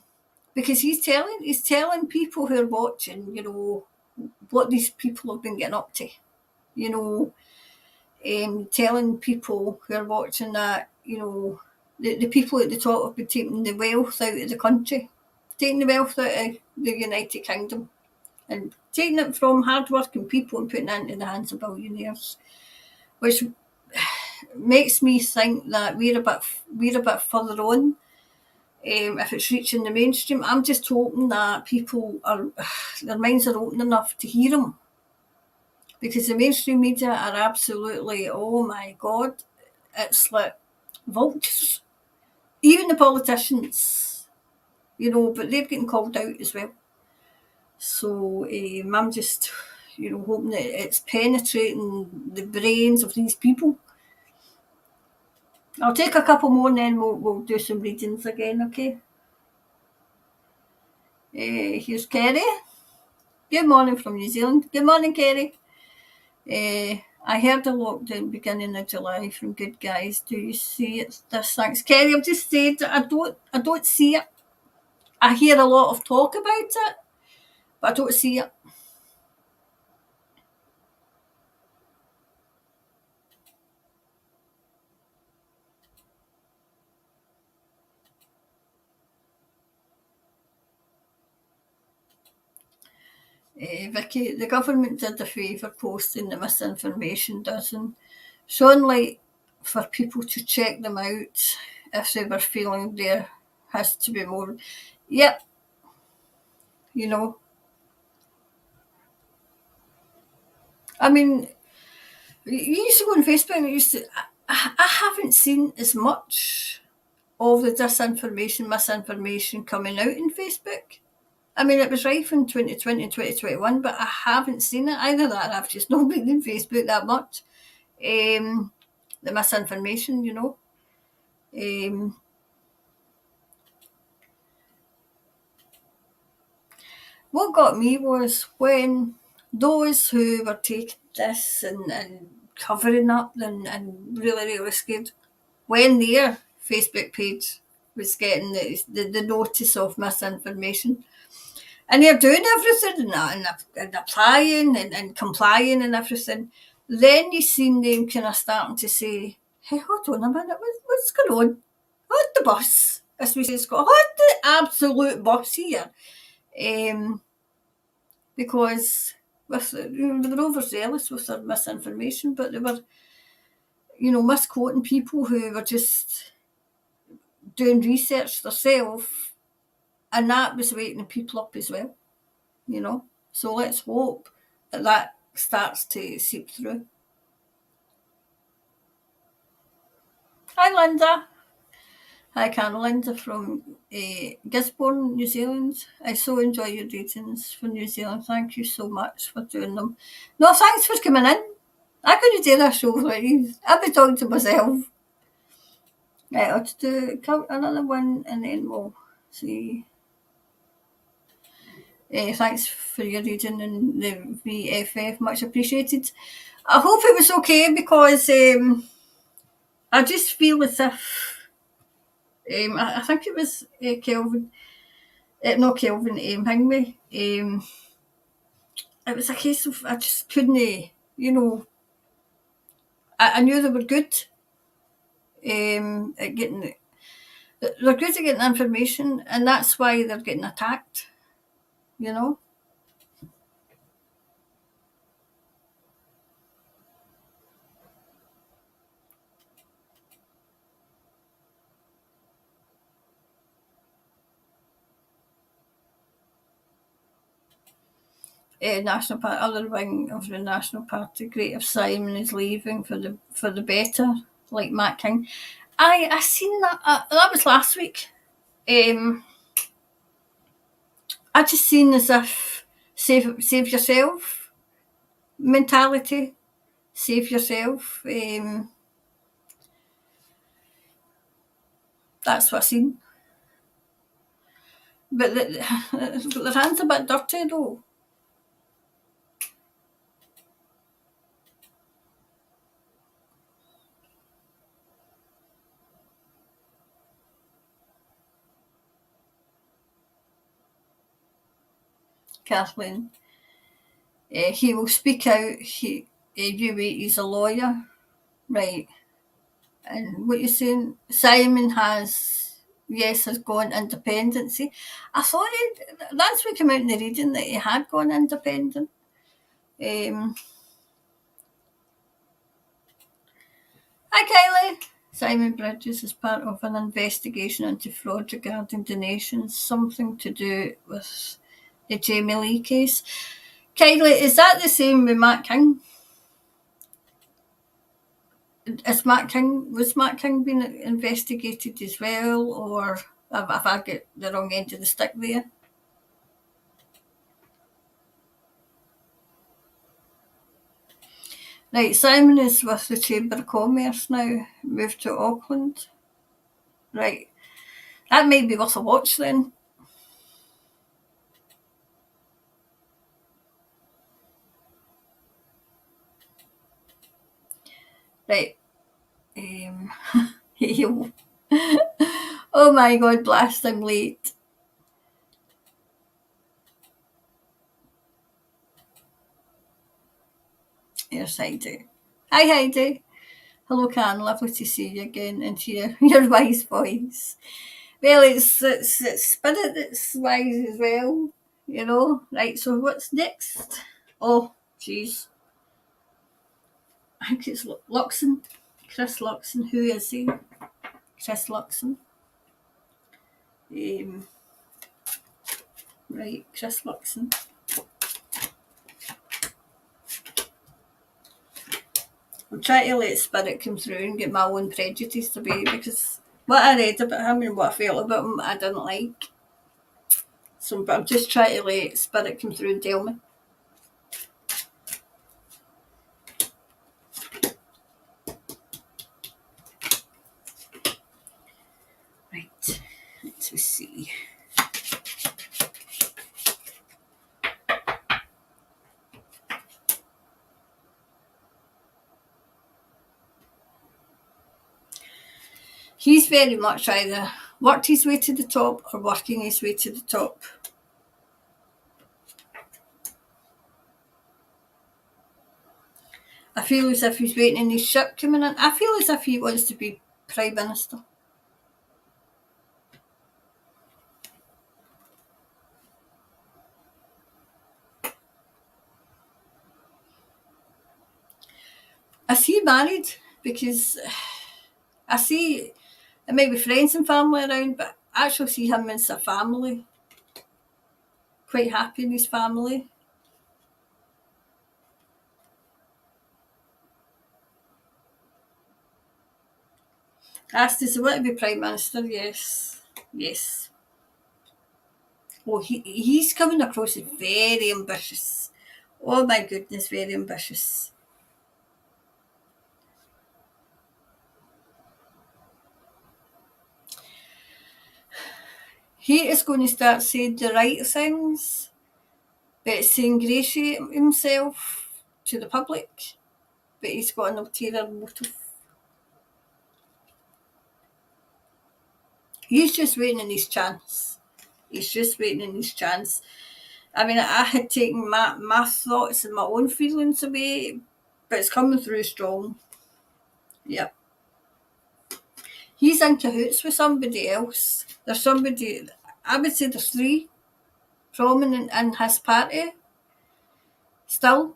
because he's telling people who are watching, what these people have been getting up to, you know, telling people who are watching that, the people at the top have been taking the wealth out of the country, taking the wealth out of the United Kingdom, and taking it from hard-working people and putting it into the hands of billionaires, which makes me think that we're a bit further on. If it's reaching the mainstream, I'm just hoping that people their minds are open enough to hear them. because the mainstream media are absolutely, oh my God, it's like vultures. Even the politicians, but they're getting called out as well. So I'm just, hoping that it's penetrating the brains of these people. I'll take a couple more and then we'll do some readings again, okay? Here's Kerry. Good morning from New Zealand. Good morning, Kerry. I heard the lockdown beginning of July from Good Guys. Do you see it? This thanks, Kerry. I've just said I don't see it. I hear a lot of talk about it, but I don't see it. Vicky, the government did a favour posting the misinformation dozen, showing light for people to check them out if they were feeling there has to be more. Yep, you know. I mean, you used to go on Facebook and I haven't seen as much of the disinformation, misinformation coming out in Facebook. I mean, it was rife in 2020 and 2021, but I haven't seen it. Either that or I've just not been in Facebook that much. The misinformation, what got me was when those who were taking this and covering up and really, really scared, when their Facebook page was getting the notice of misinformation, and they're doing everything and applying and complying and everything, then you seen them kind of starting to say, hey, hold on a minute, what's going on? Hold the bus, as we say, Scott, hold the absolute bus here. Because they were overzealous with their misinformation, but they were, misquoting people who were just doing research themselves, and that was waking people up as well, So let's hope that starts to seep through. Hi, Linda. Hi, Carol. Linda from Gisborne, New Zealand. I so enjoy your readings for New Zealand. Thank you so much for doing them. No, thanks for coming in. I couldn't do this show without you. I'd be talking to myself. Right, I'll just do another one and then we'll see. Thanks for your reading and the VFF, much appreciated. I hope it was okay because I just feel as if I think it was Kelvin, not Kelvin, Hingway. It was a case of I just couldn't, I knew they were good at getting, they're good at getting information, and that's why they're getting attacked, National Party, other wing of the National Party. Great if Simon is leaving for the better, like Matt King. I seen that. That was last week. I just seen as if save yourself mentality. Save yourself. That's what I seen. But their hands a bit dirty though. Kathleen. He will speak out. You wait, he's a lawyer. Right. And what you're saying, Simon has gone independent. See, I thought that's what came out in the reading, that he had gone independent. Hi, Kylie. Simon Bridges is part of an investigation into fraud regarding donations, something to do with the Jamie Lee case. Kylie, is that the same with Matt King? Was Matt King being investigated as well, or have I got the wrong end of the stick there? Right, Simon is with the Chamber of Commerce now, moved to Auckland. Right, that might be worth a watch then. Right, oh my god, blast, I'm late. Here's Heidi. Hi Heidi. Hello Karen, lovely to see you again and hear your wise voice. Well, it's Spirit that's wise as well, you know. Right, so what's next? Oh, jeez. I think it's Luxon. Chris Luxon. Who is he? Chris Luxon. Right, Chris Luxon. I'm trying to let Spirit come through and get my own prejudice away because what I read about him and what I felt about him I didn't like. So but I'm just trying to let Spirit come through and tell me. Right, let's see. He's very much either worked his way to the top or working his way to the top. I feel as if he's waiting in his ship coming in. I feel as if he wants to be Prime Minister. Is he married? Because I see it might be friends and family around, but I actually see him as a family. Quite happy in his family. Asked, does he want to be Prime Minister? Yes. Yes. Oh, he's coming across as very ambitious. Oh my goodness, very ambitious. He is going to start saying the right things, but it's to ingratiate himself to the public, but he's got an ulterior motive. He's just waiting on his chance. He's just waiting on his chance. I mean, I had taken my thoughts and my own feelings away, but it's coming through strong. Yep. He's in cahoots with somebody else. There's somebody, I would say there's three prominent in his party, still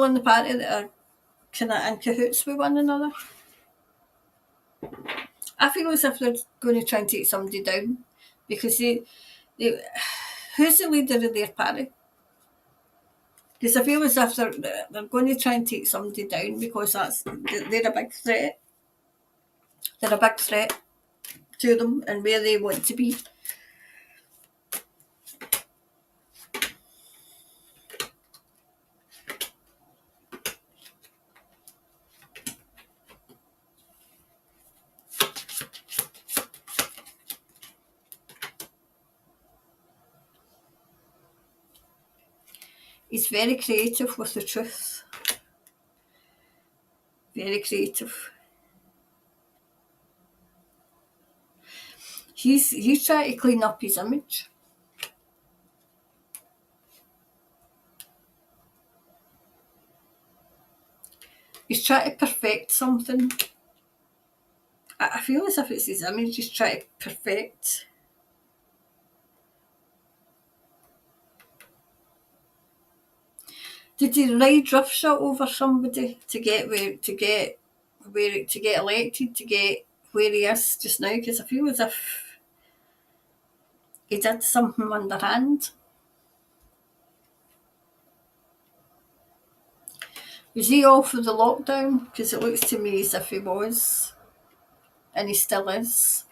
in the party that are kind of in cahoots with one another. I feel as if they're going to try and take somebody down because they who's the leader of their party? Because I feel as if they're going to try and take somebody down because they're a big threat. They're a big threat to them and where they want to be. He's very creative with the truth. Very creative. He's trying to clean up his image. He's trying to perfect something. I feel as if it's his image he's trying to perfect. Did he ride roughshod over somebody to get elected, to get where he is just now? Because I feel as if he did something underhand. Is he all for the lockdown? Because it looks to me as if he was, and he still is.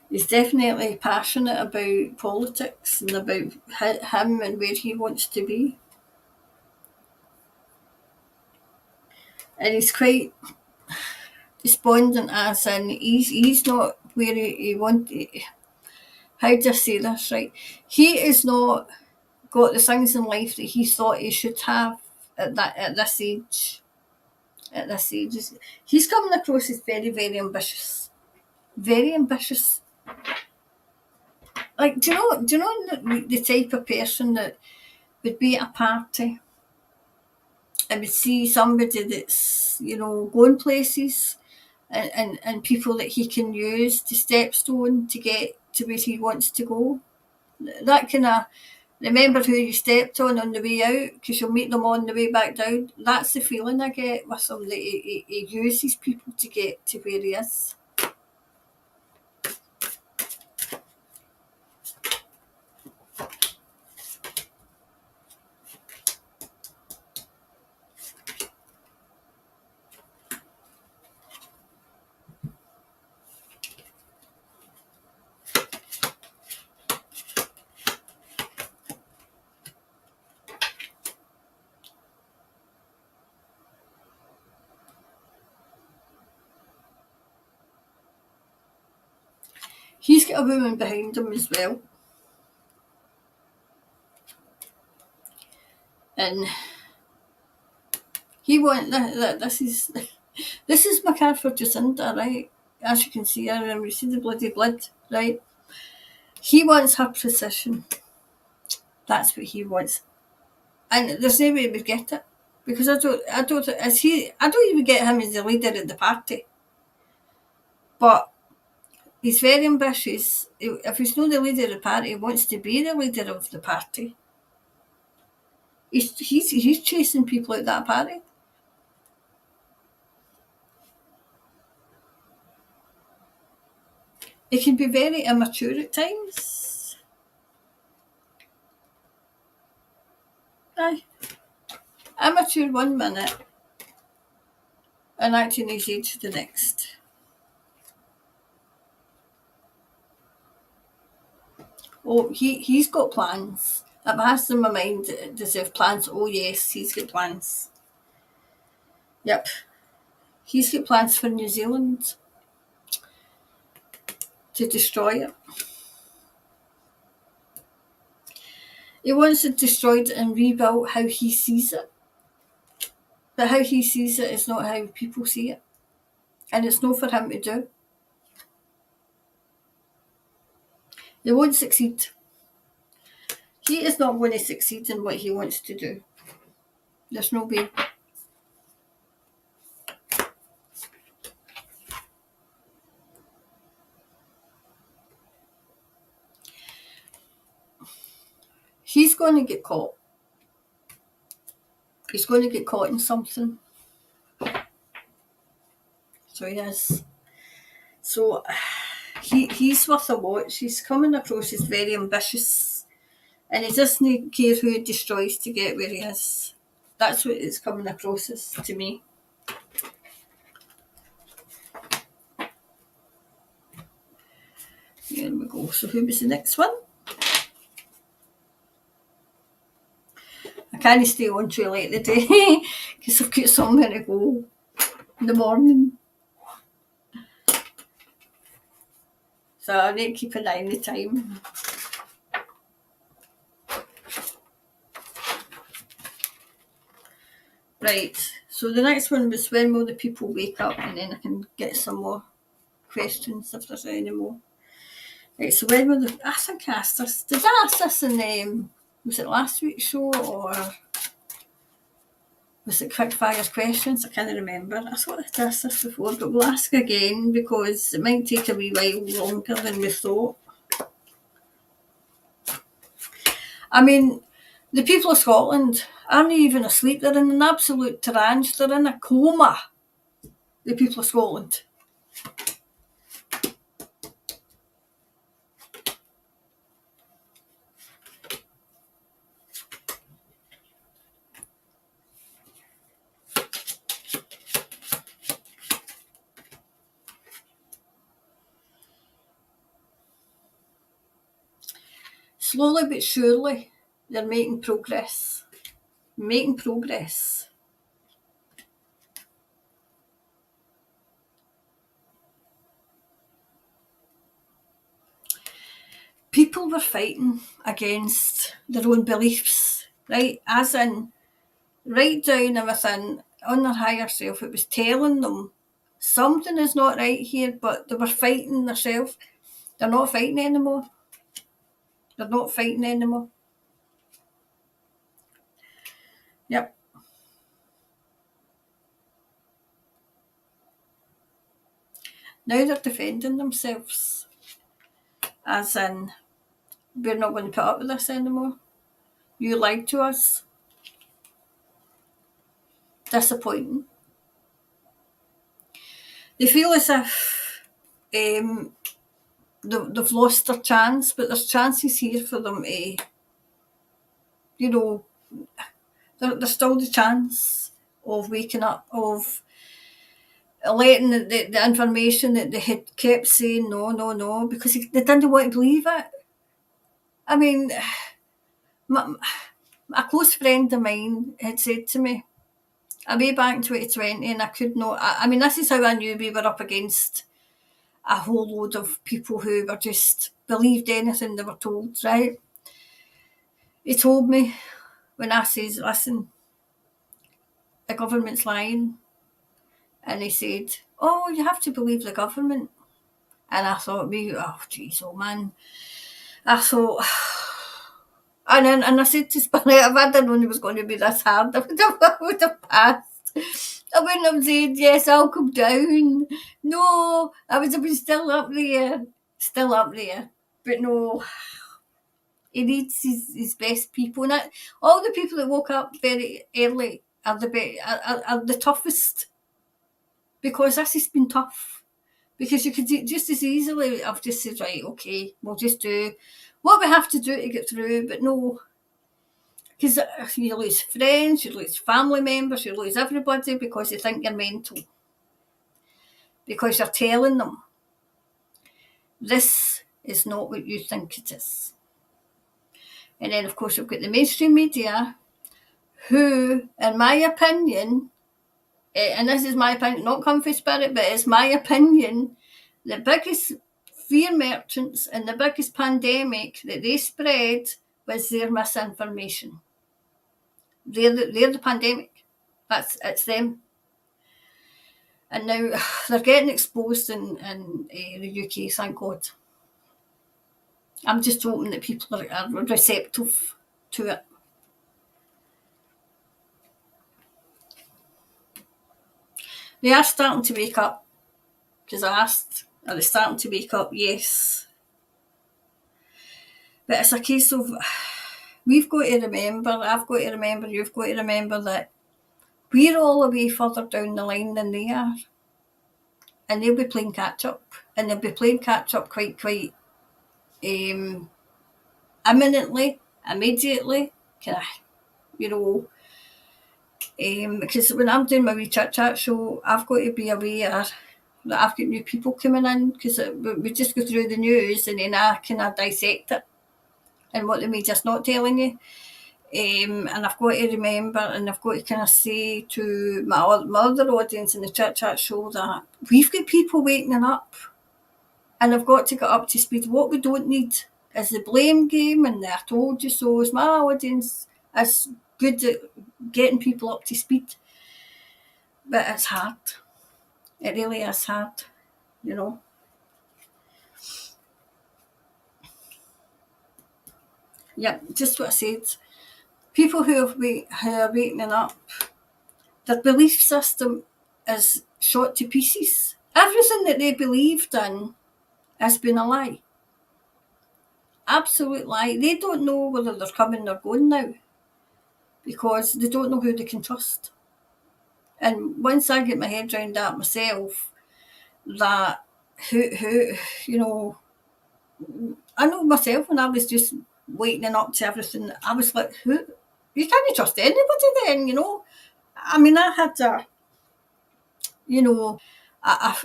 He's definitely passionate about politics and about him and where he wants to be. And he's quite despondent, as in he's not where he wanted. How do I say this right? He is not got the things in life that he thought he should have at this age. At this age, he's coming across as very, very ambitious. Very ambitious. Like, do you know the type of person that would be at a party and would see somebody that's, going places, and people that he can use to stepstone to get to where he wants to go. That kind of, remember who you stepped on the way out, because you'll meet them on the way back down. That's the feeling I get with him, that he uses people to get to where he is. He's got a woman behind him as well. And he wants, this is my card for Jacinda, right? As you can see, you see the bloody blood, right? He wants her position. That's what he wants. And there's no way he would get it. Because I don't even get him as the leader of the party. But he's very ambitious. If he's not the leader of the party, he wants to be the leader of the party. He's chasing people out that party. It can be very immature at times. Aye. Immature 1 minute and acting his age the next. Oh, he's got plans. I've asked in my mind, does he have plans? Oh yes, he's got plans. Yep. He's got plans for New Zealand to destroy it. He wants it destroyed and rebuilt how he sees it. But how he sees it is not how people see it. And it's not for him to do. He won't succeed. He is not going to succeed in what he wants to do. There's no way. He's going to get caught. He's going to get caught in something. So he is. So he's worth a watch. He's coming across as very ambitious. And he doesn't care who he destroys to get where he is. That's what it's coming across as to me. There we go. So who was the next one? I can't stay on too late today because I've got somewhere to go in the morning. So I need to keep an eye on the time. Right, so the next one was when will the people wake up, and then I can get some more questions if there's any more. Right, so when will I think I asked this, did I ask this in, was it last week's show, or was it quick fire questions? I can't remember. I thought I'd asked this before, but we'll ask again because it might take a wee while longer than we thought. I mean, the people of Scotland aren't even asleep. They're in an absolute trance. They're in a coma. The people of Scotland. slowly but surely, they're making progress. Making progress. People were fighting against their own beliefs, right? As in, right down and within, on their higher self, it was telling them something is not right here, but they were fighting themselves. They're not fighting anymore. They're not fighting anymore. Yep. Now they're defending themselves. As in, we're not going to put up with this anymore. You lied to us. Disappointing. They feel as if they've lost their chance, but there's chances here for them to, there's still the chance of waking up, of letting the information that they had kept saying no, because they didn't want to believe it. I mean, a close friend of mine had said to me, way back in 2020, and I could not, I mean, this is how I knew we were up against a whole load of people who were just believed anything they were told, right? He told me, when I says, listen, the government's lying, and he said, oh, you have to believe the government. And I thought, oh, jeez, oh man. I thought, and I said to Spirit, if I'd have known it was going to be this hard, I would have passed. I wouldn't have said, yes, I'll come down. No, I would have been still up there. But no, he needs his best people. And all the people that woke up very early are are the toughest. Because this has been tough. Because you could just as easily have just said, right, okay, we'll just do what we have to do to get through. But no, because you lose friends, you lose family members, you lose everybody because they think you're mental. Because you're telling them, this is not what you think it is. And then, of course, you've got the mainstream media who, in my opinion, and this is my opinion, not comfy spirit, but it's my opinion, the biggest fear merchants and the biggest pandemic that they spread was their misinformation. They're the pandemic. It's them. And now they're getting exposed in the UK, thank God. I'm just hoping that people are receptive to it. They are starting to wake up, because I asked, are they starting to wake up? Yes. But it's a case of, we've got to remember, I've got to remember, you've got to remember that we're all a way further down the line than they are. And they'll be playing catch up. And they'll be playing catch up quite imminently, immediately. Because when I'm doing my wee chat show, I've got to be aware that I've got new people coming in, because we just go through the news and then I kind of dissect it and what the media's not telling you. And I've got to remember, and I've got to kind of say to my other audience in the chat show that we've got people waking up, and I've got to get up to speed. What we don't need is the blame game and the I told you so. Is my audience is good at getting people up to speed, but it's hard. It really is hard, Yep, just what I said. People who are waking up, their belief system is shot to pieces. Everything that they believed in has been a lie. Absolute lie. They don't know whether they're coming or going now, because they don't know who they can trust. And once I get my head around that myself, that who I know myself, when I was just waking up to everything, I was like, who? You can't trust anybody then, I mean, I had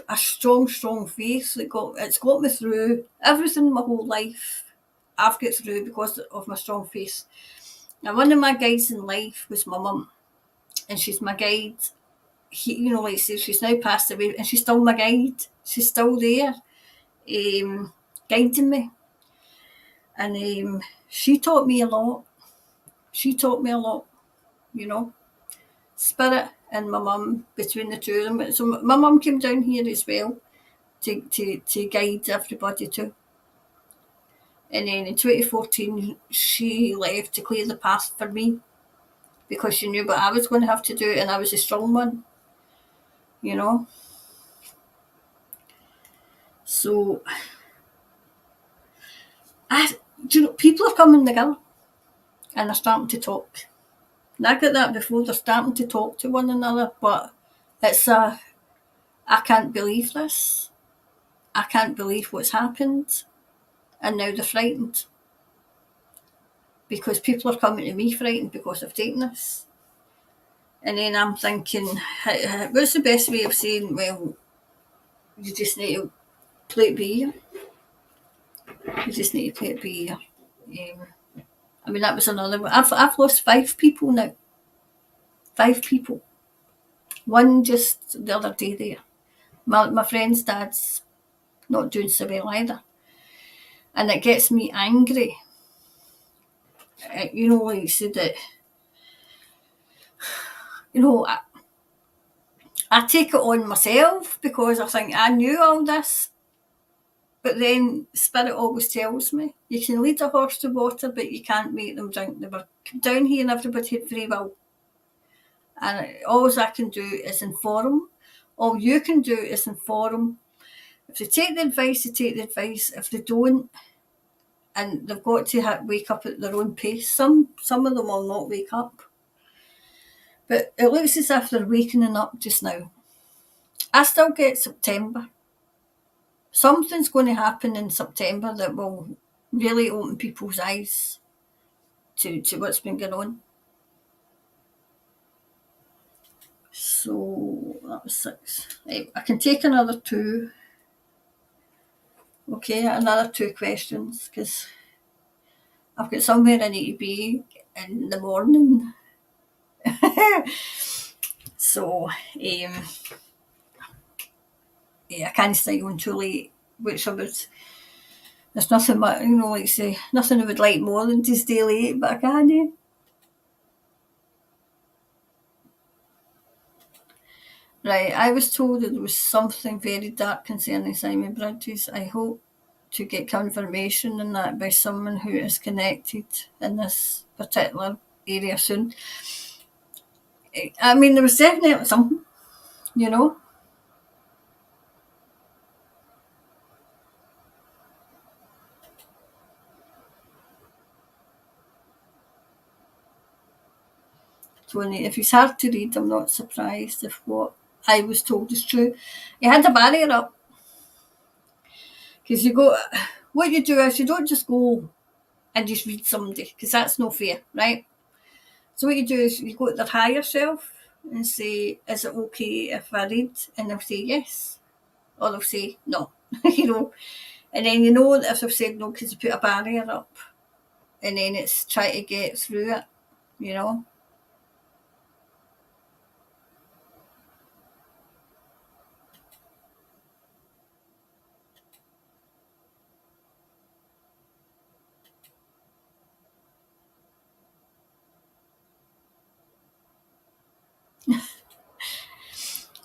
a strong faith it's got me through everything my whole life. I've got through because of my strong faith. Now, one of my guides in life was my mum, and she's my guide. Like I say, she's now passed away, and she's still my guide. She's still there, guiding me. And she taught me a lot. She taught me a lot, you know. Spirit and my mum, between the two of them. So my mum came down here as well to guide everybody too. And then in 2014, she left to clear the path for me because she knew what I was going to have to do, and I was a strong one, you know. So, people are coming together and they're starting to talk. And I got that before, they're starting to talk to one another, but I can't believe this. I can't believe what's happened. And now they're frightened. Because people are coming to me frightened because I've taken this. And then I'm thinking, what's the best way of saying, well, you just need to play it by ear. You just need to play it by ear. That was another one. I've lost 5 people now. 5 people. One just the other day there. My friend's dad's not doing so well either. And it gets me angry. Like you said that, I take it on myself because I think I knew all this. But then Spirit always tells me, you can lead a horse to water, but you can't make them drink. They were down here and everybody had free will. And all I can do is inform. All you can do is inform. If they take the advice, they take the advice. If they don't, and they've got to wake up at their own pace. Some of them will not wake up. But it looks as if they're waking up just now. I still get September. Something's going to happen in September that will really open people's eyes to what's been going on. So that was 6. Right, I can take another 2. Okay, another 2 questions because I've got somewhere I need to be in the morning. So, I can't stay on too late, which there's nothing, like I say, nothing I would like more than to stay late, but I can't. Right, I was told that there was something very dark concerning Simon Bridges. I hope to get confirmation on that by someone who is connected in this particular area soon. There was definitely something, Tony, if he's hard to read, I'm not surprised if what I was told is true. He had a barrier up. Because what you do is you don't just go and just read somebody, because that's no fair, right? So what you do is you go to their higher self and say, is it okay if I read? And they'll say yes. Or they'll say no, And then that if they've said no because they put a barrier up. And then it's trying to get through it,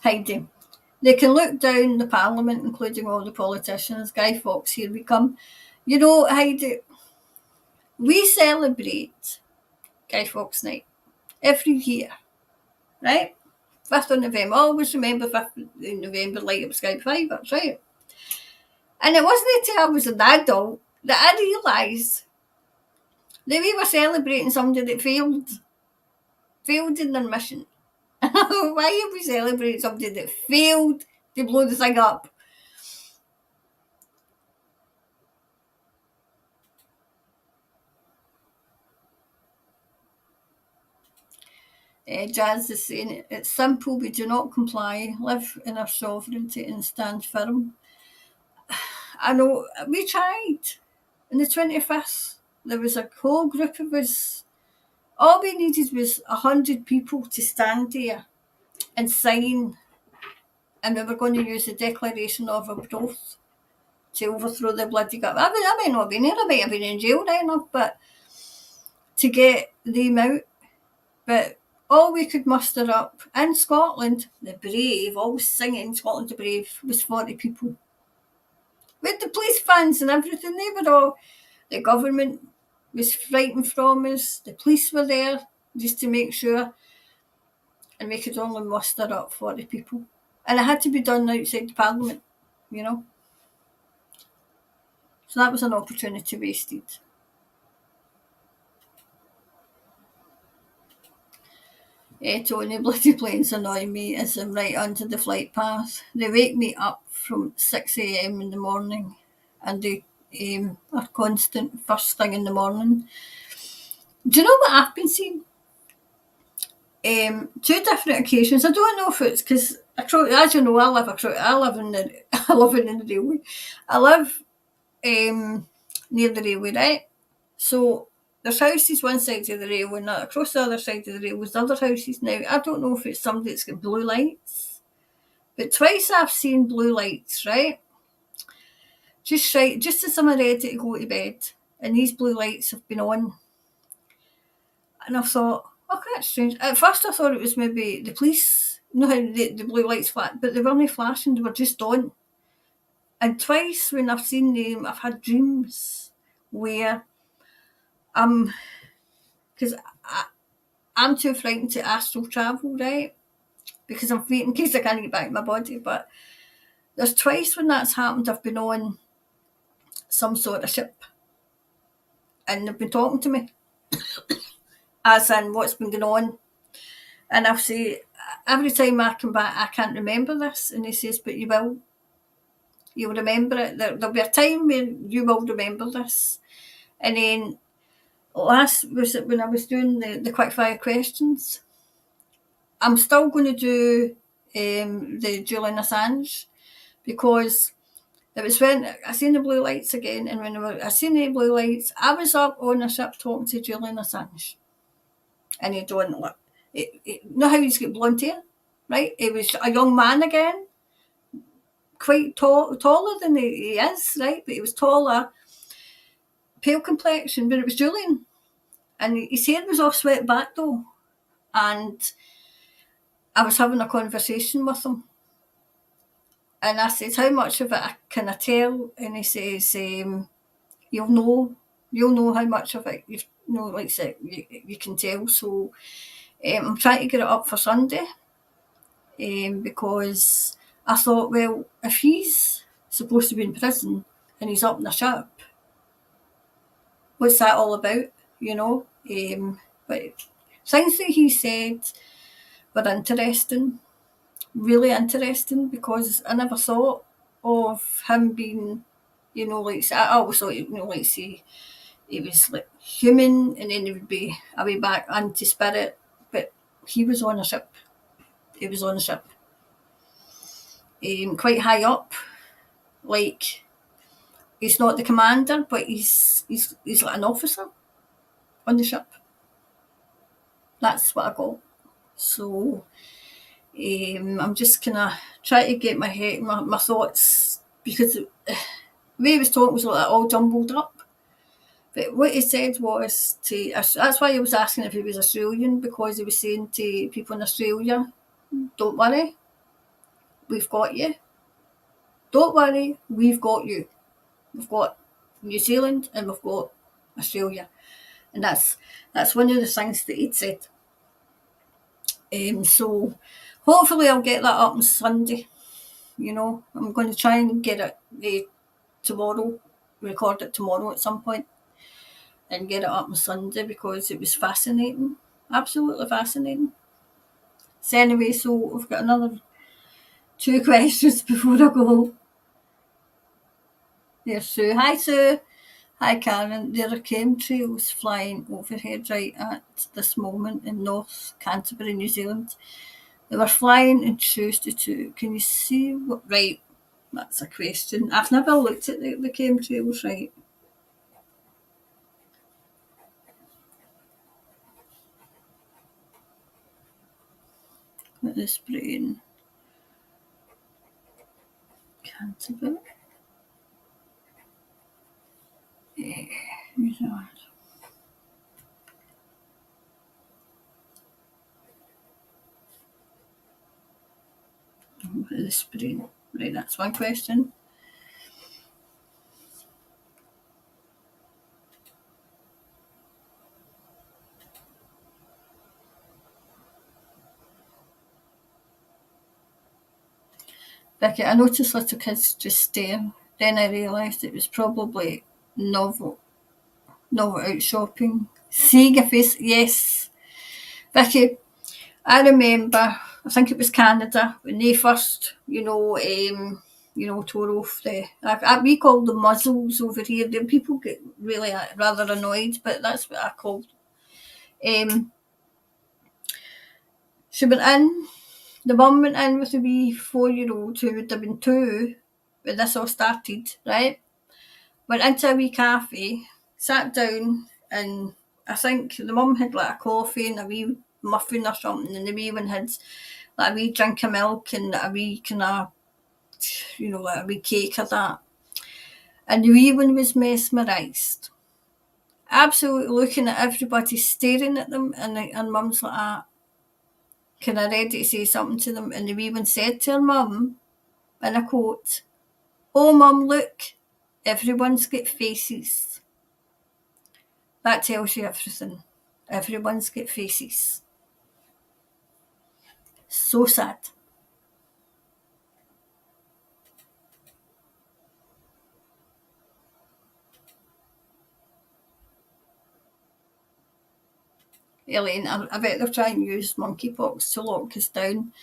Heidi. They can look down the parliament, including all the politicians. Guy Fawkes, here we come. Heidi, we celebrate Guy Fawkes Night every year, right? 5th of November. I always remember 5th of November like it was Guy Fawkes, right? And it wasn't until I was an adult that I realised that we were celebrating somebody that failed in their mission. Why are we celebrating somebody that failed to blow the thing up? Jazz is saying it's simple. We do not comply, live in our sovereignty and stand firm. I know we tried. on the 25th, there was a whole group of us. All we needed was 100 people to stand there and sign, and we were going to use the Declaration of Oath to overthrow the bloody government. I might not have been here, I might have been in jail right enough, but to get them out. But all we could muster up in Scotland, the brave, always singing Scotland the Brave, was 40 people. With the police vans and everything, they were all, the government was frightened from us, the police were there just to make sure, and we could only muster up 40 people. And it had to be done outside Parliament, you know. So that was an opportunity wasted. Tony, bloody planes annoy me as I'm right onto the flight path. They wake me up from 6 a.m. in the morning, and they are constant first thing in the morning. Do you know what I've been seeing? Two different occasions. I don't know if it's because, as you know, I live in the railway. I live near the railway, right? So there's houses one side of the railway, and across the other side of the railway there's other houses. Now, I don't know if it's somebody that's got blue lights, but twice I've seen blue lights, right? Just as I'm ready to go to bed, and these blue lights have been on. And I thought, oh, that's strange. At first I thought it was maybe the police, you know how the blue lights flash, but they weren't flashing, they were just on. And twice when I've seen them, I've had dreams where because I'm too frightened to astral travel, right? Because I'm afraid in case I can't get back in my body. But there's twice when that's happened, I've been on some sort of ship, and they've been talking to me, as in what's been going on. And I'll say, every time I come back, I can't remember this. And he says, but you will. You'll remember it. There'll be a time when you will remember this. And then last was it when I was doing the quickfire questions. I'm still going to do the Julian Assange, because it was when I seen the blue lights again, and when I seen the blue lights, I was up on a ship talking to Julian Assange, and he don't look. You know how he's got blonde hair, right? He was a young man again, quite taller than he is, right? But he was taller, pale complexion, but it was Julian, and his hair was all swept back though, and I was having a conversation with him. And I said, how much of it can I tell? And he says, you'll know how much of it you can tell. So I'm trying to get it up for Sunday, because I thought, well, if he's supposed to be in prison and he's up in a ship, what's that all about? You know? But things that he said were interesting, really interesting, because I never thought of him being, I always thought, say he was like human, and then he would be away back into spirit, but he was on a ship. He was on a ship. Quite high up, like he's not the commander, but he's like an officer on the ship. That's what I got. So I'm just kind of trying to get my thoughts, because the way he was talking was like all jumbled up. But what he said was that's why he was asking if he was Australian, because he was saying to people in Australia, don't worry, we've got you. Don't worry, we've got you. We've got New Zealand and we've got Australia. And that's one of the things that he'd said. So hopefully I'll get that up on Sunday. I'm going to try and get it tomorrow, record it tomorrow at some point, and get it up on Sunday, because it was fascinating, absolutely fascinating. So anyway, so I've got another 2 questions before I go. There's Sue. Hi, Sue. Hi, Karen. There are chemtrails flying overhead right at this moment in North Canterbury, New Zealand. They were flying on Tuesday too. Can you see what? Right, that's a question. I've never looked at the chemtrails, right? with this brain. Canterbury. New Zealand. With this brain. Right, that's one question. Vicky, I noticed little kids just stare. Then I realised it was probably novel out shopping. Seeing a face, yes. Vicky, I remember, I think it was Canada, when they first, tore off we call them muzzles over here. Then people get really rather annoyed, but that's what I called. She went in, the mum went in with a wee 4-year-old who would have been 2 when this all started, right? Went into a wee cafe, sat down, and I think the mum had like a coffee and a wee muffin or something, and the wee one had like a wee drink of milk and a wee kind of, like a wee cake or that. And the wee one was mesmerised. Absolutely looking at everybody, staring at them, and mum's like that, kind of ready to say something to them. And the wee one said to her mum, in a quote, "Oh, mum, look, everyone's got faces." That tells you everything. Everyone's got faces. So sad. Elaine, I bet they'll try and use monkeypox to lock us down.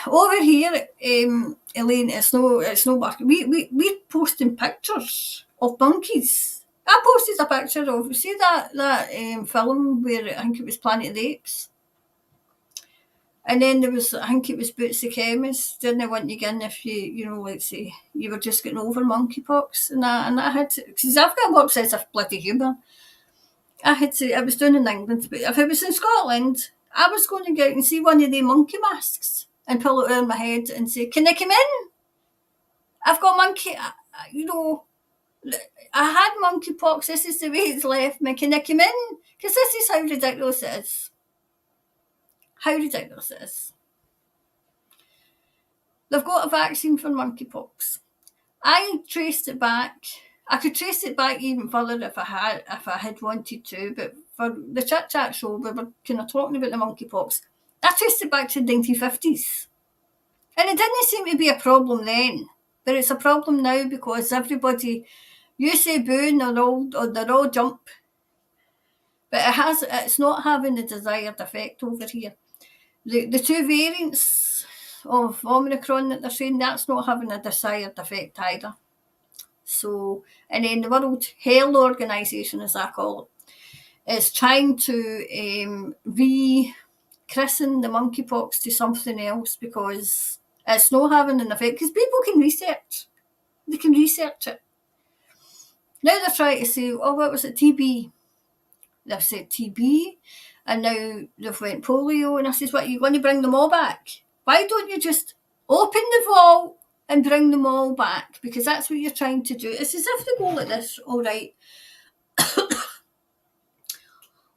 Over here, Elaine, it's no market. We're posting pictures of monkeys. I posted a picture of, see that film where I think it was Planet of the Apes? And then there was, I think it was Boots the Chemist, didn't want you in if let's say, you were just getting over monkeypox. And I had to, because I've got a lot of sense of bloody humour. I was doing in England, but if it was in Scotland, I was going to go out and see one of the monkey masks and pull it over my head and say, "Can I come in? I've got monkey, I had monkeypox, this is the way it's left me, can I come in?" Because this is how ridiculous it is. How ridiculous it is. They've got a vaccine for monkeypox. I traced it back. I could trace it back even further if I had wanted to, but for the Chit Chat show, we were kind of talking about the monkeypox. I traced it back to the 1950s. And it didn't seem to be a problem then, but it's a problem now because everybody, you say boo and they're all jump. But it's not having the desired effect over here. The 2 variants of Omicron that they're saying, that's not having a desired effect either. So, and then the World Health Organisation, as I call it, is trying to re-christen the monkeypox to something else because it's not having an effect. Because people can research. They can research it. Now they're trying to say, oh, what was it, TB? They've said TB, and now they've went polio, and I says, what, are you going to bring them all back? Why don't you just open the vault and bring them all back? Because that's what you're trying to do. It's as if they go like this, all right.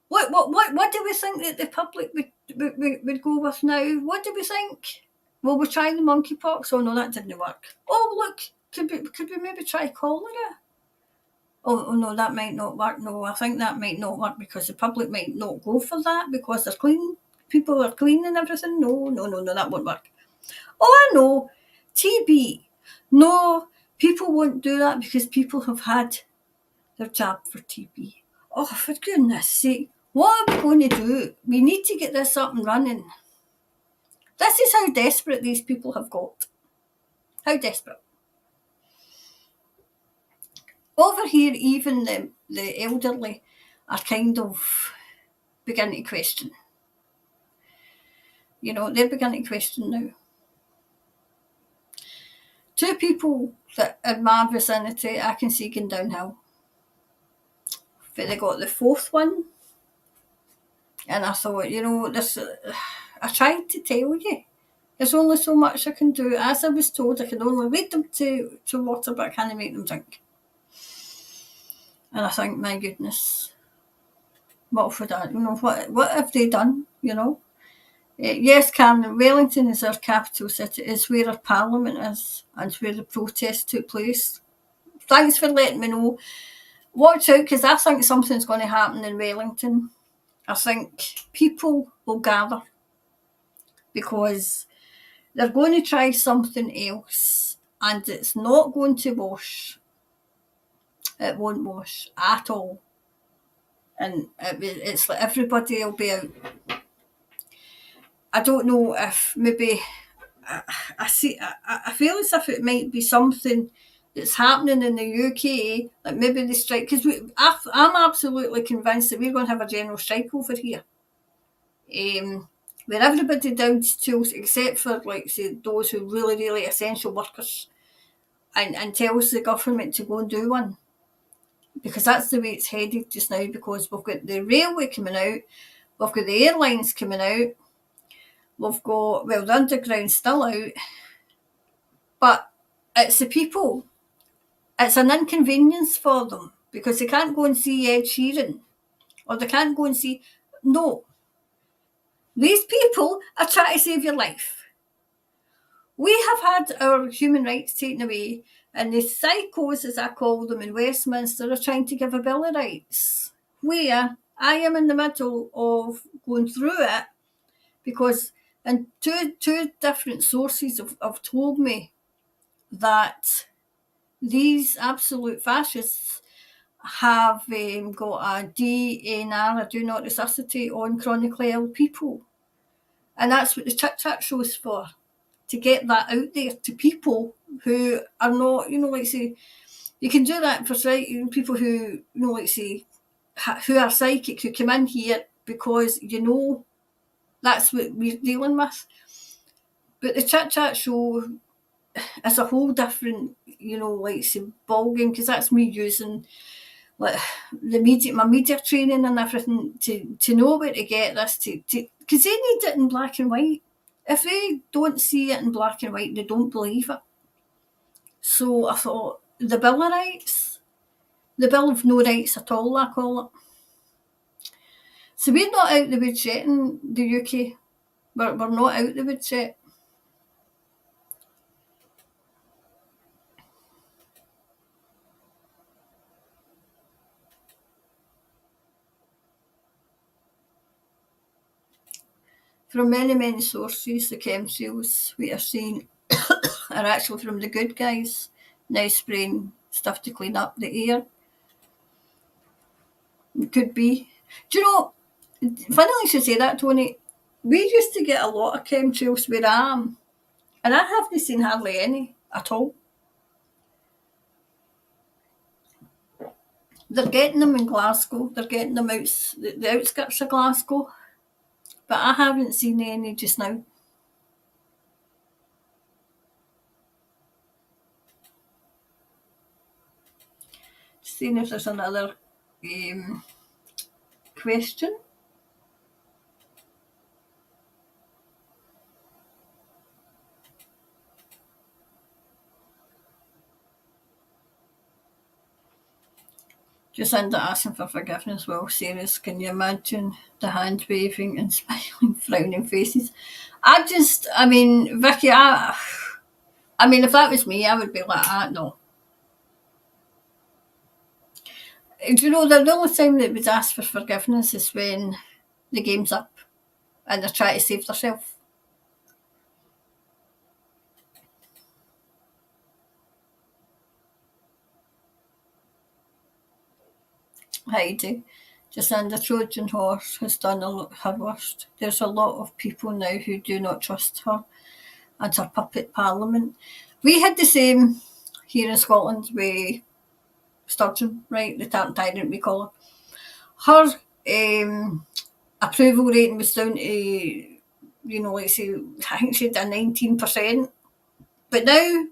What do we think that the public would go with now? What do we think? Well, we're trying the monkeypox. Oh no, that didn't work. Oh look, could we maybe try cholera? Oh no, that might not work. No, I think that might not work because the public might not go for that because they're clean. People are clean and everything. No, that won't work. Oh, I know, TB. No, people won't do that because people have had their jab for TB. Oh, for goodness sake, what are we going to do? We need to get this up and running. This is how desperate these people have got. How desperate. Over here, even the elderly are kind of beginning to question. They're beginning to question now. 2 people that in my vicinity I can see going downhill. But they got the 4th one. And I thought, this I tried to tell you. There's only so much I can do. As I was told, I can only lead them to water, but I can't make them drink. And I think, my goodness, what for that? What have they done? Yes, Cameron, Wellington is our capital city. It's where our parliament is and where the protest took place. Thanks for letting me know. Watch out, because I think something's going to happen in Wellington. I think people will gather because they're going to try something else, and it's not going to wash. It won't wash at all. And it's like everybody will be out. I don't know if maybe I feel as if it might be something that's happening in the UK, like maybe the strike, because I'm absolutely convinced that we're going to have a general strike over here, where everybody down to tools except for, like, say, those who really, really essential workers, and tells the government to go and do one, because that's the way it's headed just now, because we've got the railway coming out, we've got the airlines coming out, we've got, well, the underground's still out, but it's the people. It's an inconvenience for them because they can't go and see Ed Sheeran, or they can't go and see. No, these people are trying to save your life. We have had our human rights taken away, and the psychos, as I call them, in Westminster are trying to give a Bill of Rights, where I am in the middle of going through it, because and two different sources have told me that these absolute fascists have got a DNR, a do not resuscitate, on chronically ill people. And that's what the Chit Chat show's for, to get that out there to people who are not, like, say, you can do that for people who, like, say, who are psychic, who come in here because, that's what we're dealing with. But the Chit Chat show is a whole different, like, say, ballgame, because that's me using, like, my media training and everything to know where to get this, because they need it in black and white. If they don't see it in black and white, they don't believe it. So I thought, the Bill of Rights, the Bill of No Rights at all, I call it. So we're not out the woods yet in the UK. We're not out the woods yet. From many, many sources, the chemtrails we are seeing are actually from the good guys now spraying stuff to clean up the air. It could be. Do you know, funny you should say that, Tony. We used to get a lot of chemtrails where I am, and I haven't seen hardly any at all. They're getting them in Glasgow. They're getting them out the outskirts of Glasgow, but I haven't seen any just now. Seeing if there's another question. Jacinda asking for forgiveness. Well, serious, can you imagine the hand waving and smiling, frowning faces? Vicky, if that was me, I would be like, no. Do you know, the only time that would ask for forgiveness is when the game's up and they're trying to save themselves. Heidi, Jacinda Trojan Horse has done her worst. There's a lot of people now who do not trust her and her puppet parliament. We had the same here in Scotland with Sturgeon, right? The tartan tyrant, we call her. Her approval rating was down to, let's say, I think she had a 19%. But now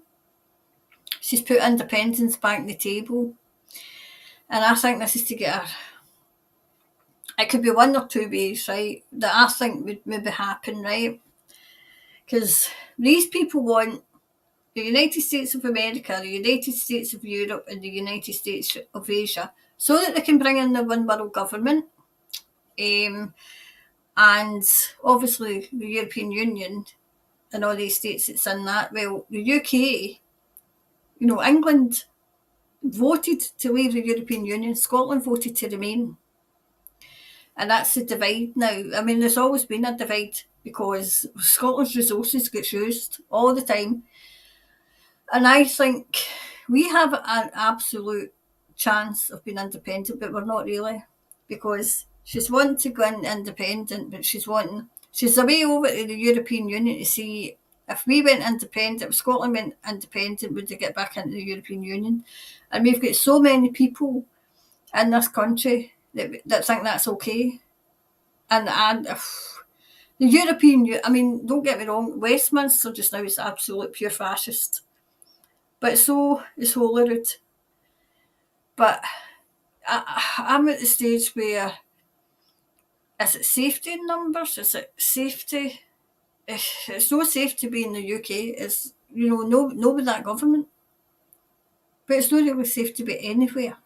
she's put independence back on the table. And I think this is to get it could be one or two ways, right, that I think would maybe happen, right? Because these people want the United States of America, the United States of Europe, and the United States of Asia, so that they can bring in the one world government. And obviously the European Union and all these states that's in that. Well, the UK, England voted to leave the European Union. Scotland voted to remain. And that's the divide now. I mean, there's always been a divide because Scotland's resources get used all the time. And I think we have an absolute chance of being independent, but we're not really, because she's wanting to go in independent, but she's away over to the European Union to see if we went independent, if Scotland went independent, would they get back into the European Union? And we've got so many people in this country that think that's okay. And the European, I mean, don't get me wrong, Westminster just now is absolute pure fascist. But so is Holyrood. But I'm at the stage where, is it safety in numbers? Is it safety? It's no safe to be in the UK. It's, no with that government. But it's not really safe to be anywhere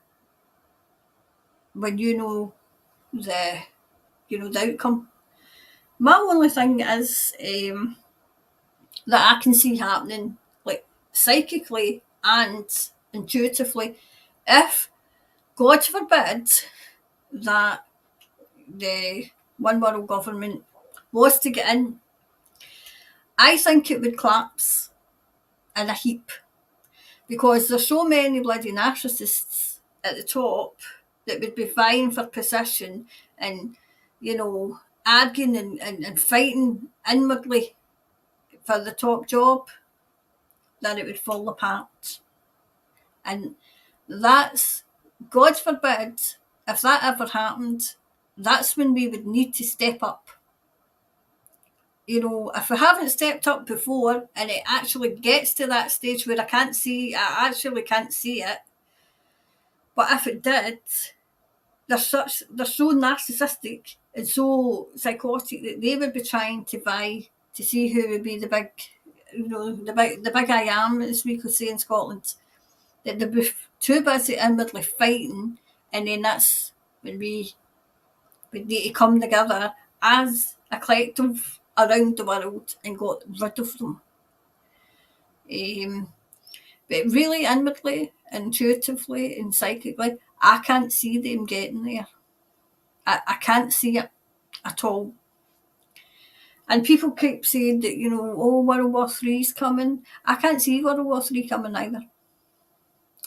when you know the outcome. My only thing is that I can see happening, like psychically and intuitively, if God forbid that the one world government was to get in, I think it would collapse in a heap, because there's so many bloody narcissists at the top that would be vying for position and, arguing and fighting inwardly for the top job, that it would fall apart. And that's, God forbid, if that ever happened, that's when we would need to step up. If we haven't stepped up before and it actually gets to that stage where I actually can't see it, but if it did, they're so narcissistic and so psychotic that they would be trying to vie to see who would be the big, the big I am, as we could say in Scotland. That they'd be too busy inwardly fighting, and then that's when we would need to come together as a collective around the world and got rid of them. But really, inwardly, intuitively, and psychically, I can't see them getting there. I can't see it at all. And people keep saying that, World War III is coming. I can't see World War III coming either.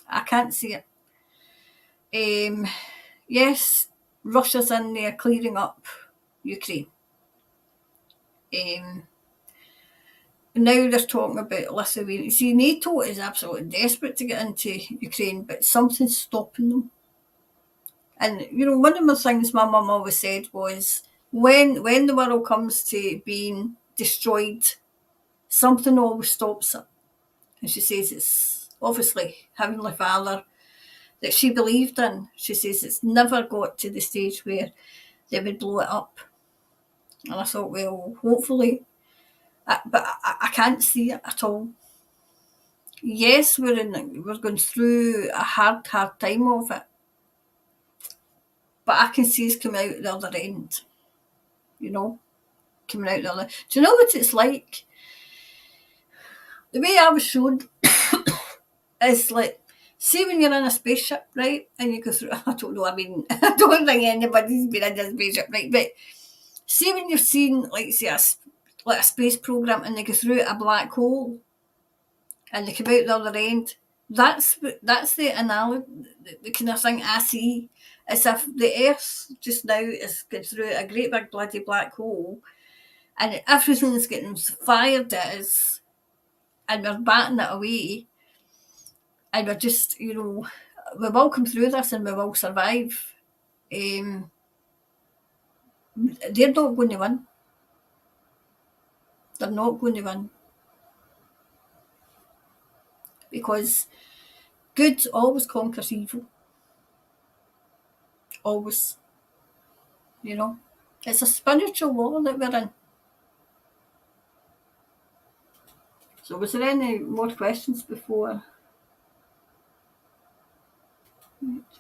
I can't see it. Yes, Russia's in there clearing up Ukraine. Now they're talking about Lithuania. See, NATO is absolutely desperate to get into Ukraine, but something's stopping them. And, one of the things my mum always said was, when the world comes to being destroyed, something always stops it. And she says it's obviously Heavenly Father that she believed in. She says it's never got to the stage where they would blow it up. And I thought, well, hopefully, but I can't see it at all. Yes, we're going through a hard time of it, but I can see us coming out the other end. Coming out the other. Do you know what it's like? The way I was shown is like, see when you're in a spaceship, right, and you go through. I don't know. I mean, I don't think anybody's been in a spaceship, right? But see when you're seeing, like, say, a space program, and they go through a black hole, and they come out the other end. That's the analogy, the kind of thing I see. As if the Earth just now is going through a great big bloody black hole, and everything's getting fired at us, and we're batting it away, and we're just, we will come through this and we will survive. They're not going to win. They're not going to win. Because good always conquers evil. Always. you know. It's a spiritual war that we're in. So was there any more questions before?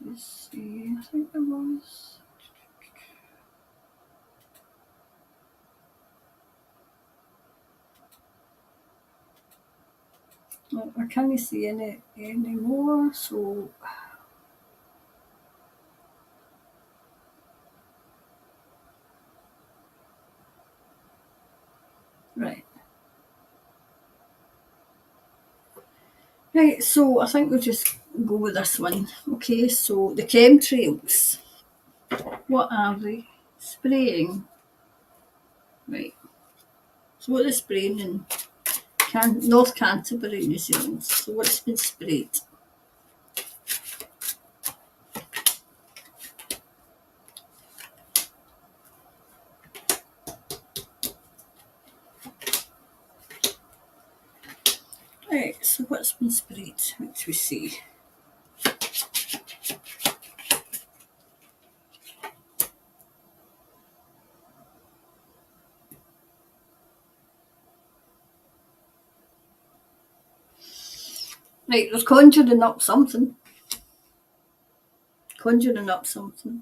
Let's see, I think there was. I can't see any more, so right. Right, so I think we'll just go with this one. Okay, so the chemtrails. What are they? Spraying. Right. So what is spraying in North Canterbury, New Zealand? So what's been sprayed? Right, so what's been sprayed? Let's we see. Right, there's conjuring up something. Conjuring up something.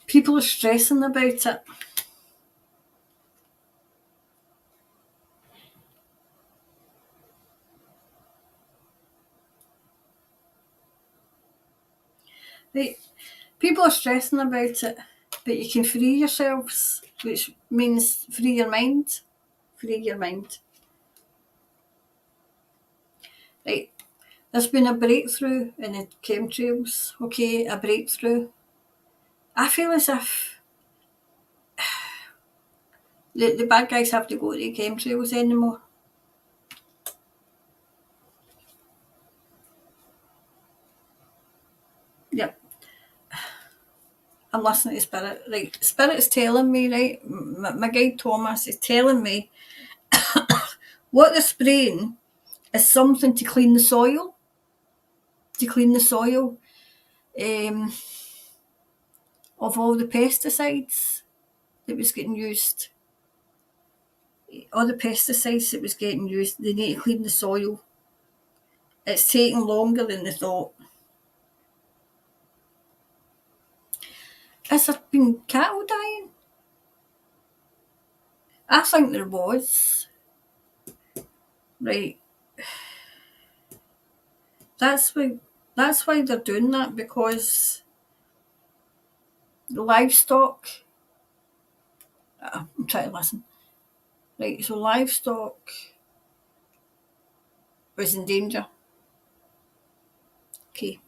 People are stressing about it. Right, people are stressing about it, but you can free yourselves, which means free your mind. Free your mind. Right, there's been a breakthrough in the chemtrails, okay, a breakthrough. I feel as if the bad guys have to go to the chemtrails anymore. Yep, I'm listening to Spirit. Right, Spirit's telling me, right, my guide Thomas is telling me what they're spraying is something to clean the soil. To clean the soil of all the pesticides that was getting used. All the pesticides that was getting used, they need to clean the soil. It's taking longer than they thought. Has there been cattle dying? I think there was. Right. That's why they're doing that, because the livestock. I'm trying to listen. Right, so livestock was in danger. Okay.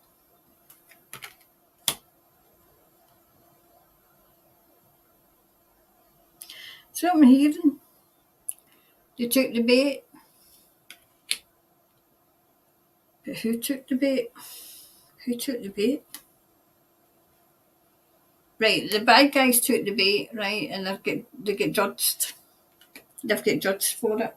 So what I'm hearing, they took the bait. But who took the bait? Who took the bait? Right, the bad guys took the bait, right, and they get judged. They've got judged for it.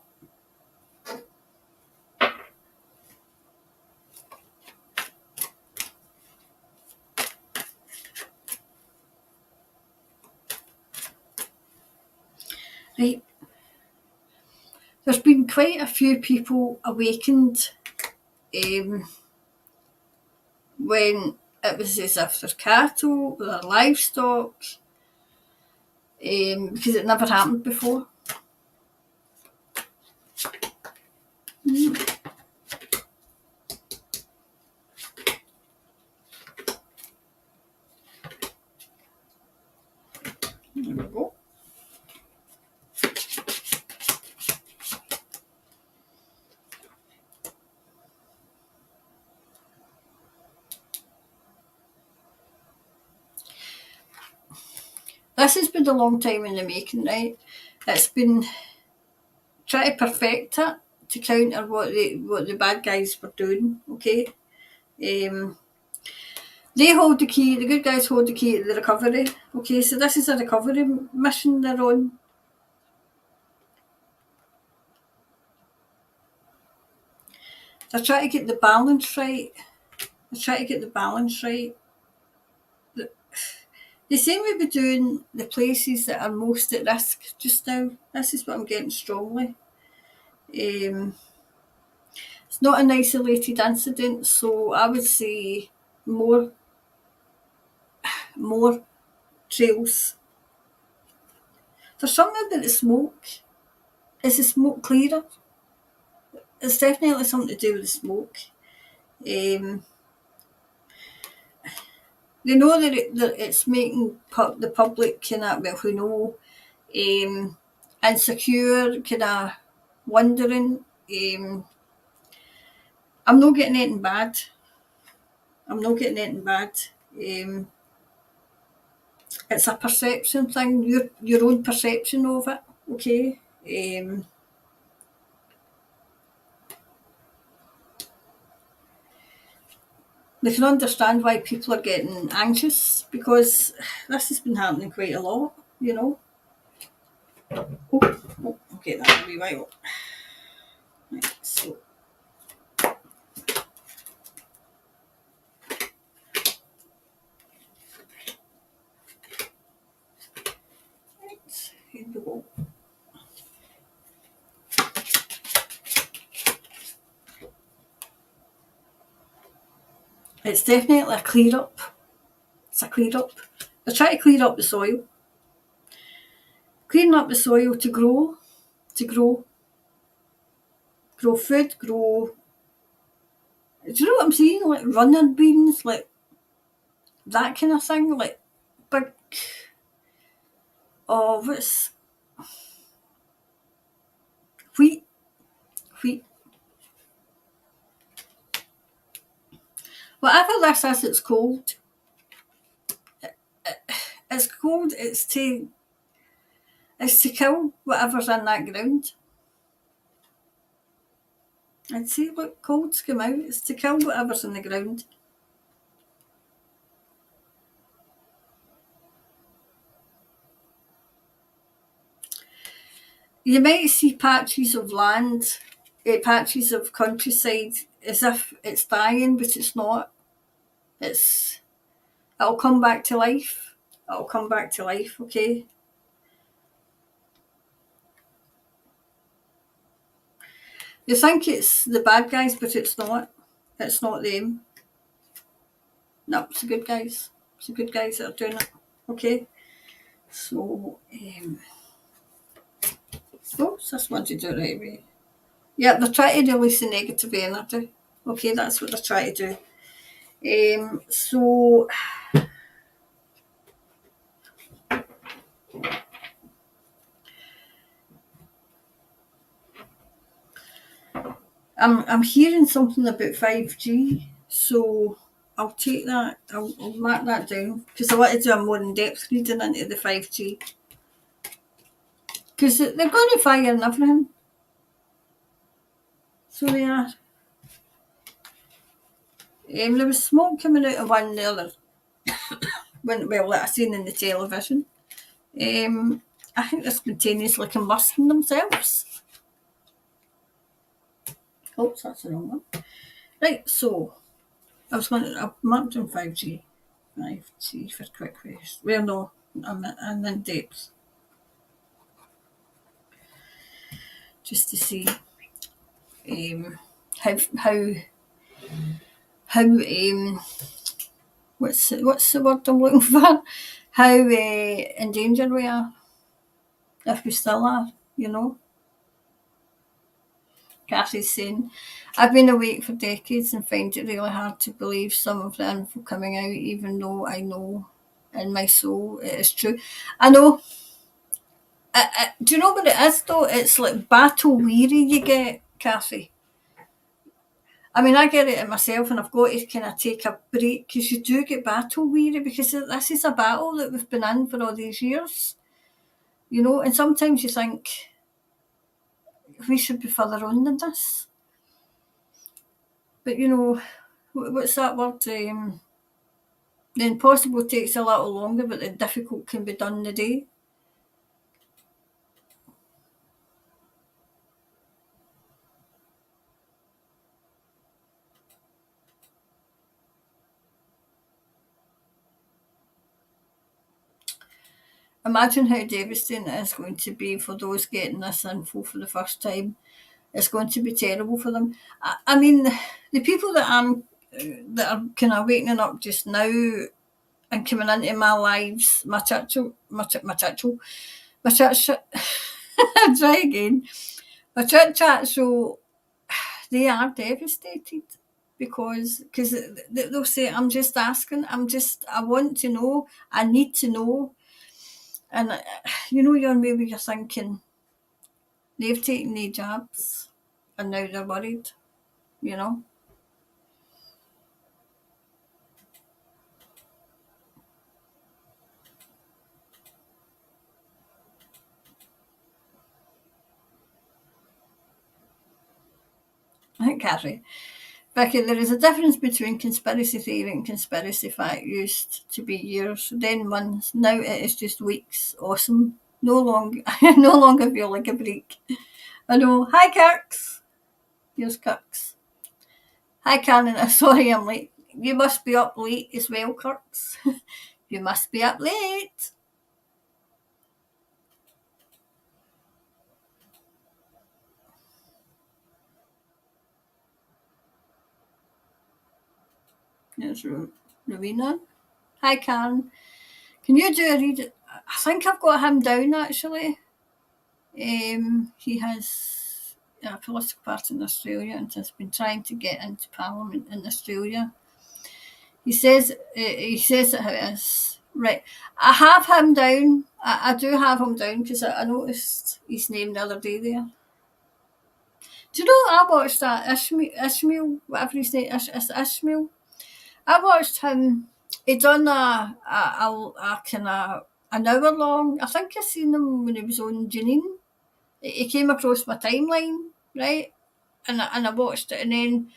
Right. There's been quite a few people awakened when it was as if their cattle, their livestock, because it never happened before. There we go. This has been a long time in the making, right? It's been trying to perfect it to counter what the bad guys were doing. Okay, they hold the key. The good guys hold the key to the recovery. Okay, so this is a recovery mission they're on. They're trying to get the balance right. They're trying to get the balance right. They seem to be doing the places that are most at risk just now. This is what I'm getting strongly. Um, it's not an isolated incident, so I would say more more trails. There's something about the smoke. Is the smoke clearer? It's definitely something to do with the smoke. Um, they know that it's making the public kind of, well, who know, insecure, kind of wondering. I'm not getting anything bad. I'm not getting anything bad. Um, it's a perception thing, your own perception of it. Okay. They can understand why people are getting anxious because this has been happening quite a lot, you know. I'll get that in a wee while. Right, so here we go. It's definitely a clear up. It's a clear up. They're trying to clear up the soil. Clearing up the soil to grow, grow food, grow. Do you know what I'm saying? Like running beans, like that kind of thing. Like big. Oh, what's wheat? Wheat. Whatever this is, it's cold. It's cold. It's to kill whatever's in that ground. I'd say, look, cold's come out. It's to kill whatever's in the ground. You might see patches of land, patches of countryside, as if it's dying, but it's not. It's It'll come back to life. It'll come back to life. Okay. You think it's the bad guys, but it's not. It's not them. No, it's the good guys. It's the good guys that are doing it. Okay. So, this one to do it right away. Yeah, they're trying to release the negative energy. Okay, that's what they're trying to do. So I'm hearing something about 5G. So I'll take that. I'll mark that down because I want to do a more in-depth reading into the 5G because they're going to fire and everything. So they are. There was smoke coming out of one there. Well, that I seen in the television. I think they're spontaneously combusting themselves. Oops, that's the wrong one. Right, so I've marked on 5G. 5G for quick question. Well, no, I'm in depth. Just to see how what's the word I'm looking for? How in danger we are, if we still are, you know. Cassie's saying, I've been awake for decades and find it really hard to believe some of the info coming out, even though I know in my soul it is true. I know. Do you know what it is though? It's like battle weary you get, Cassie. I mean, I get it in myself, and I've got to kind of take a break because you do get battle weary because this is a battle that we've been in for all these years, you know. And sometimes you think we should be further on than this, but you know, what's that word? The impossible takes a little longer, but the difficult can be done in a day. imagine how devastating it is going to be for those getting this info for the first time. It's going to be terrible for them. I mean, the people that are kind of waking up just now and coming into my lives, my church, try again. My church chat, so they are devastated because they'll say, I'm just asking, I want to know, I need to know. And maybe you're thinking, they've taken their jabs and now they're worried, you know. I think, Catherine. Becky, there is a difference between conspiracy theory and conspiracy fact. Used to be years, then months. Now it is just weeks. Awesome. No longer, no longer feel like a break. I know. Hi, Kirks. Here's Kirks. Hi, Cannon. Sorry, I'm late. You must be up late as well, Kirks. You must be up late. There's Rowena. Hi, Karen. Can you do a read? I think I've got him down actually. He has a political party in Australia and has been trying to get into Parliament in Australia. He says it how it is. Right. I have him down. I do have him down because I noticed his name the other day there. Do you know I watched that Ishmael, whatever his name is, Ishmael? I watched him. He done a kind of an hour long. I think I seen him when he was on Janine. He came across my timeline, right? And I watched it, and then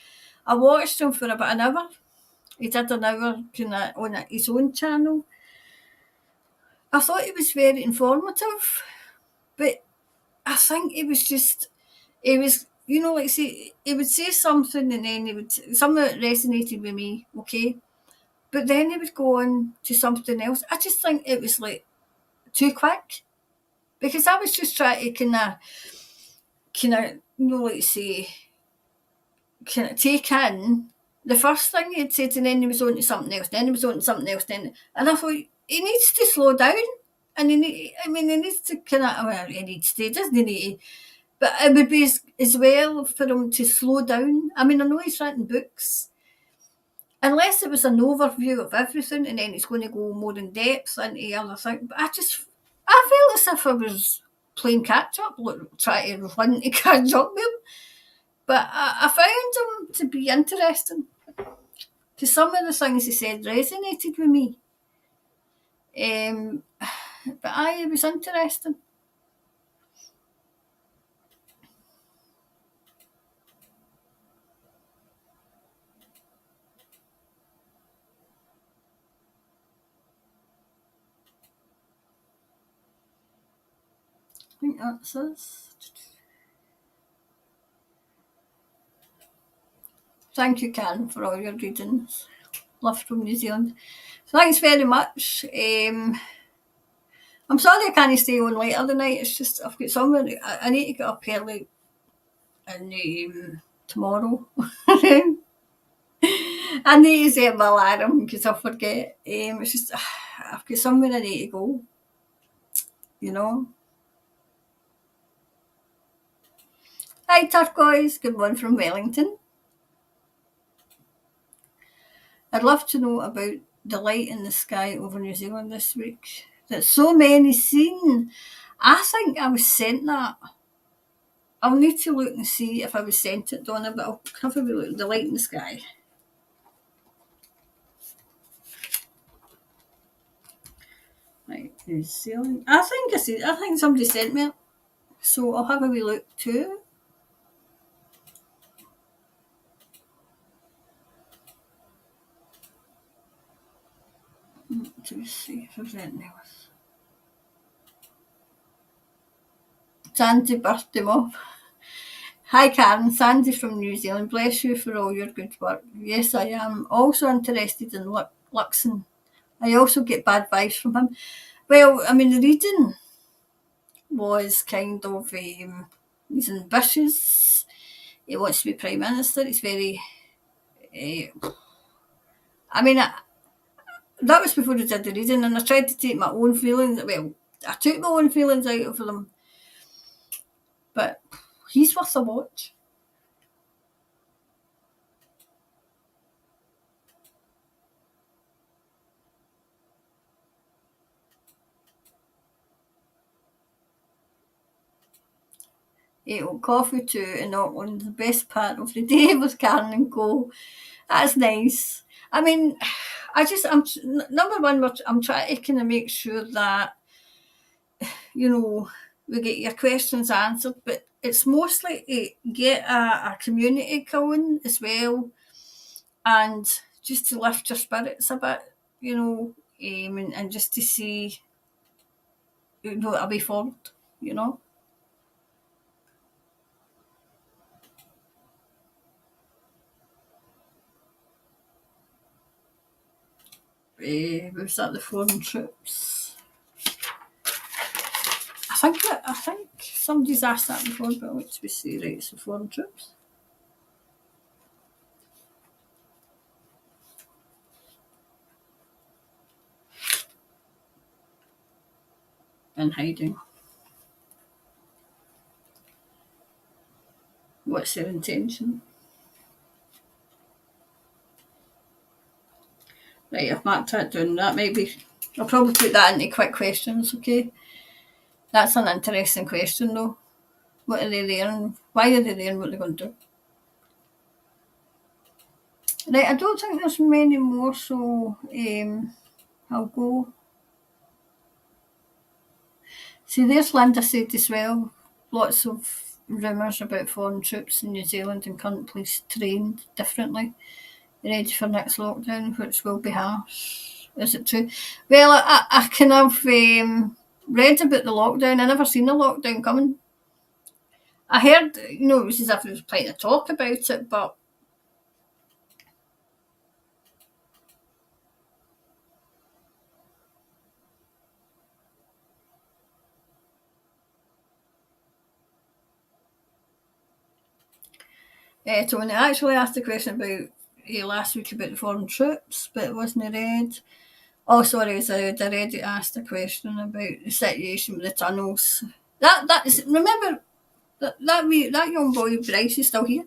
I watched him for about an hour. He did an hour kind of on his own channel. I thought it was very informative, but I think it was just like say he would say something and then something that resonated with me, okay, but then he would go on to something else. I just think it was like too quick because I was just trying to like say kind of take in the first thing he'd said, and then he was on to something else, then he was on to something else, then and I thought he needs to slow down, and he needs to he needs to, he doesn't need to, but it would be as well for him to slow down. I mean, I know he's written books, unless it was an overview of everything, and then he's going to go more in depth into other things. But I felt as if I was playing catch up, trying to run to catch up with him. But I found him to be interesting because some of the things he said resonated with me. But it was interesting. I think that's us. Thank you, Karen, for all your readings. Love from New Zealand. So thanks very much. I'm sorry I can't stay on later tonight. It's just I've got somewhere. I need to get up early and tomorrow. I need to set my alarm because I forget. It's just I've got somewhere I need to go. You know. Hi Turquoise, good one from Wellington. I'd love to know about the light in the sky over New Zealand this week that so many seen. I think I was sent that. I'll need to look and see if I was sent it, Donna, but I'll have a look at the light in the sky. Right, New Zealand. I think somebody sent me it. So I'll have a wee look too. To see if there's anything else. Sandy burst him off. Hi Karen, Sandy from New Zealand. Bless you for all your good work. Yes, I am also interested in Luxon. I also get bad vibes from him. Well, I mean, the reading was kind of he's ambitious. He wants to be prime minister. He's very. I mean, that was before I did the reading, and I tried to take my own feelings. Well, I took my own feelings out of them, but he's worth a watch. Ate coffee too in Auckland. The best part of the day was Karen and Co. That's nice. I mean, I'm number one. I'm trying to kind of make sure that we get your questions answered, but it's mostly to get a community going as well, and just to lift your spirits a bit, and just to see, a way forward, you know. Was that the foreign troops? I think somebody's asked that before, but let's see. Right, it's the foreign troops in hiding. What's their intention? Right, I've marked that down. That might be. I'll probably put that into quick questions. Okay, that's an interesting question though. What are they there? And why are they there? And what are they going to do? Right, I don't think there's many more, so I'll go. See, there's Linda said as well. Lots of rumours about foreign troops in New Zealand and current police trained differently, ready for next lockdown, which will be harsh. Is it true? Well, I kind of read about the lockdown. I never seen a lockdown coming. I heard, it was as if there was plenty of talk about it, but so when they actually asked the question about last week about the foreign troops, but it wasn't read. Oh, sorry, I'd already asked a question about the situation with the tunnels. That is, remember that young boy Bryce is still here.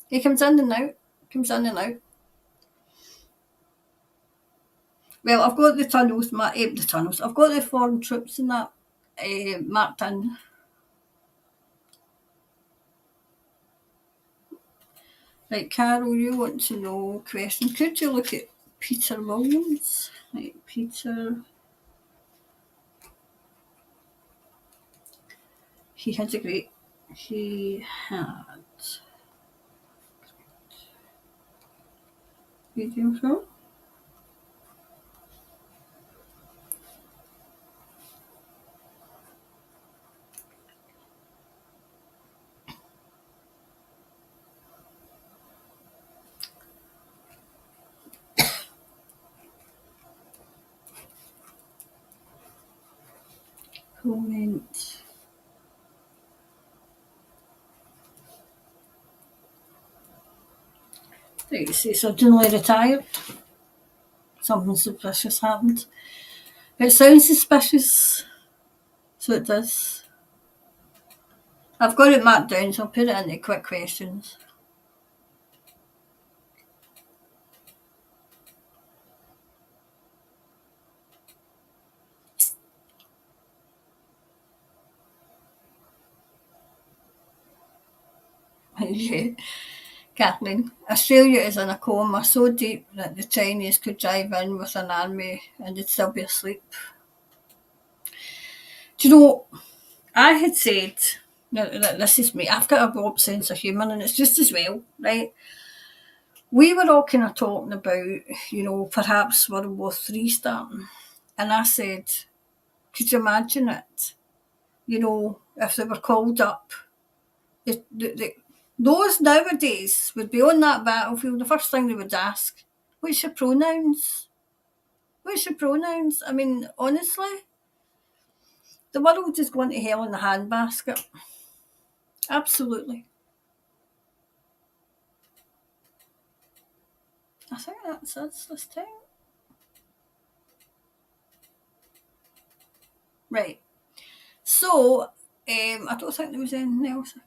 He comes in and out, comes in and out. Well, I've got the tunnels, the tunnels. I've got the foreign troops and that marked in. Right, Carol, you want to know question? Could you look at Peter Williams? Right, Peter. He had a great. He had video film. Comment. Right, you see, suddenly retired. Something suspicious happened. It sounds suspicious, so it does. I've got it marked down, so I'll put it into quick questions. Yeah. Kathleen, Australia is in a coma so deep that the Chinese could drive in with an army and they'd still be asleep. Do you know, I had said, now this is me, I've got a broad sense of humour and it's just as well, right? We were all kind of talking about, perhaps World War III starting. And I said, could you imagine it? If they were called up, those nowadays would be on that battlefield. The first thing they would ask, what's your pronouns? What's your pronouns? I mean, honestly, the world is going to hell in a handbasket. Absolutely. I think that's us this time. Right. So, I don't think there was anything else I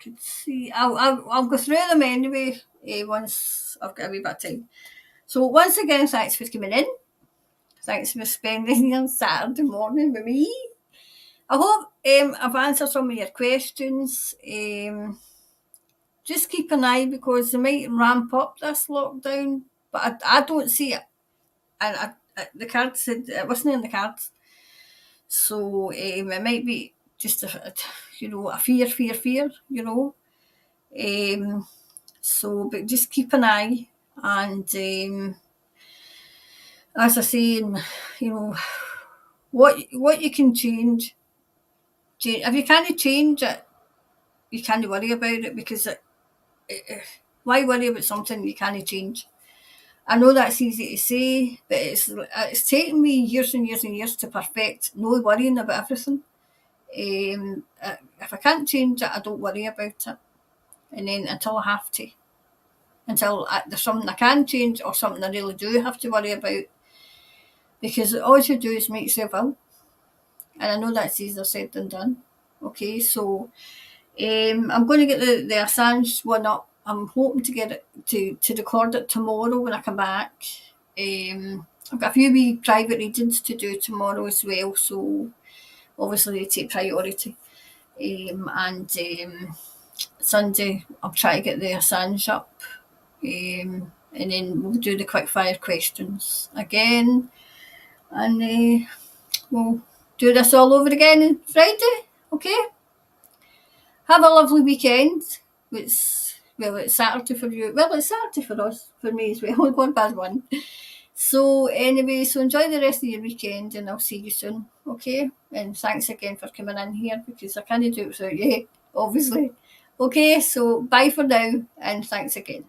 could see. I'll go through them anyway once I've got a wee bit of time. So, once again, thanks for coming in. Thanks for spending your Saturday morning with me. I hope I've answered some of your questions. Just keep an eye because they might ramp up this lockdown, but I don't see it. And the cards said it wasn't in the cards. So it might be just a fear, So, but just keep an eye, and as I say, what you can change. If you can't change it, you can't worry about it because why worry about something you can't change? I know that's easy to say, but it's taken me years and years and years to perfect no worrying about everything. If I can't change it, I don't worry about it. And then until I have to, there's something I can change or something I really do have to worry about, because all you do is make yourself ill. And I know that's easier said than done. Okay, so I'm going to get the Assange one up. I'm hoping to get it to record it tomorrow when I come back. I've got a few wee private readings to do tomorrow as well, so obviously they take priority. And Sunday I'll try to get the Assange up, and then we'll do the quickfire questions again, and we'll do this all over again on Friday. Okay. Have a lovely weekend. It's Saturday for you. Well, it's Saturday for us, for me as well. We're going past one. So anyway, so enjoy the rest of your weekend, and I'll see you soon. Okay, and thanks again for coming in here because I can't do it without you, obviously. Okay, so bye for now, and thanks again.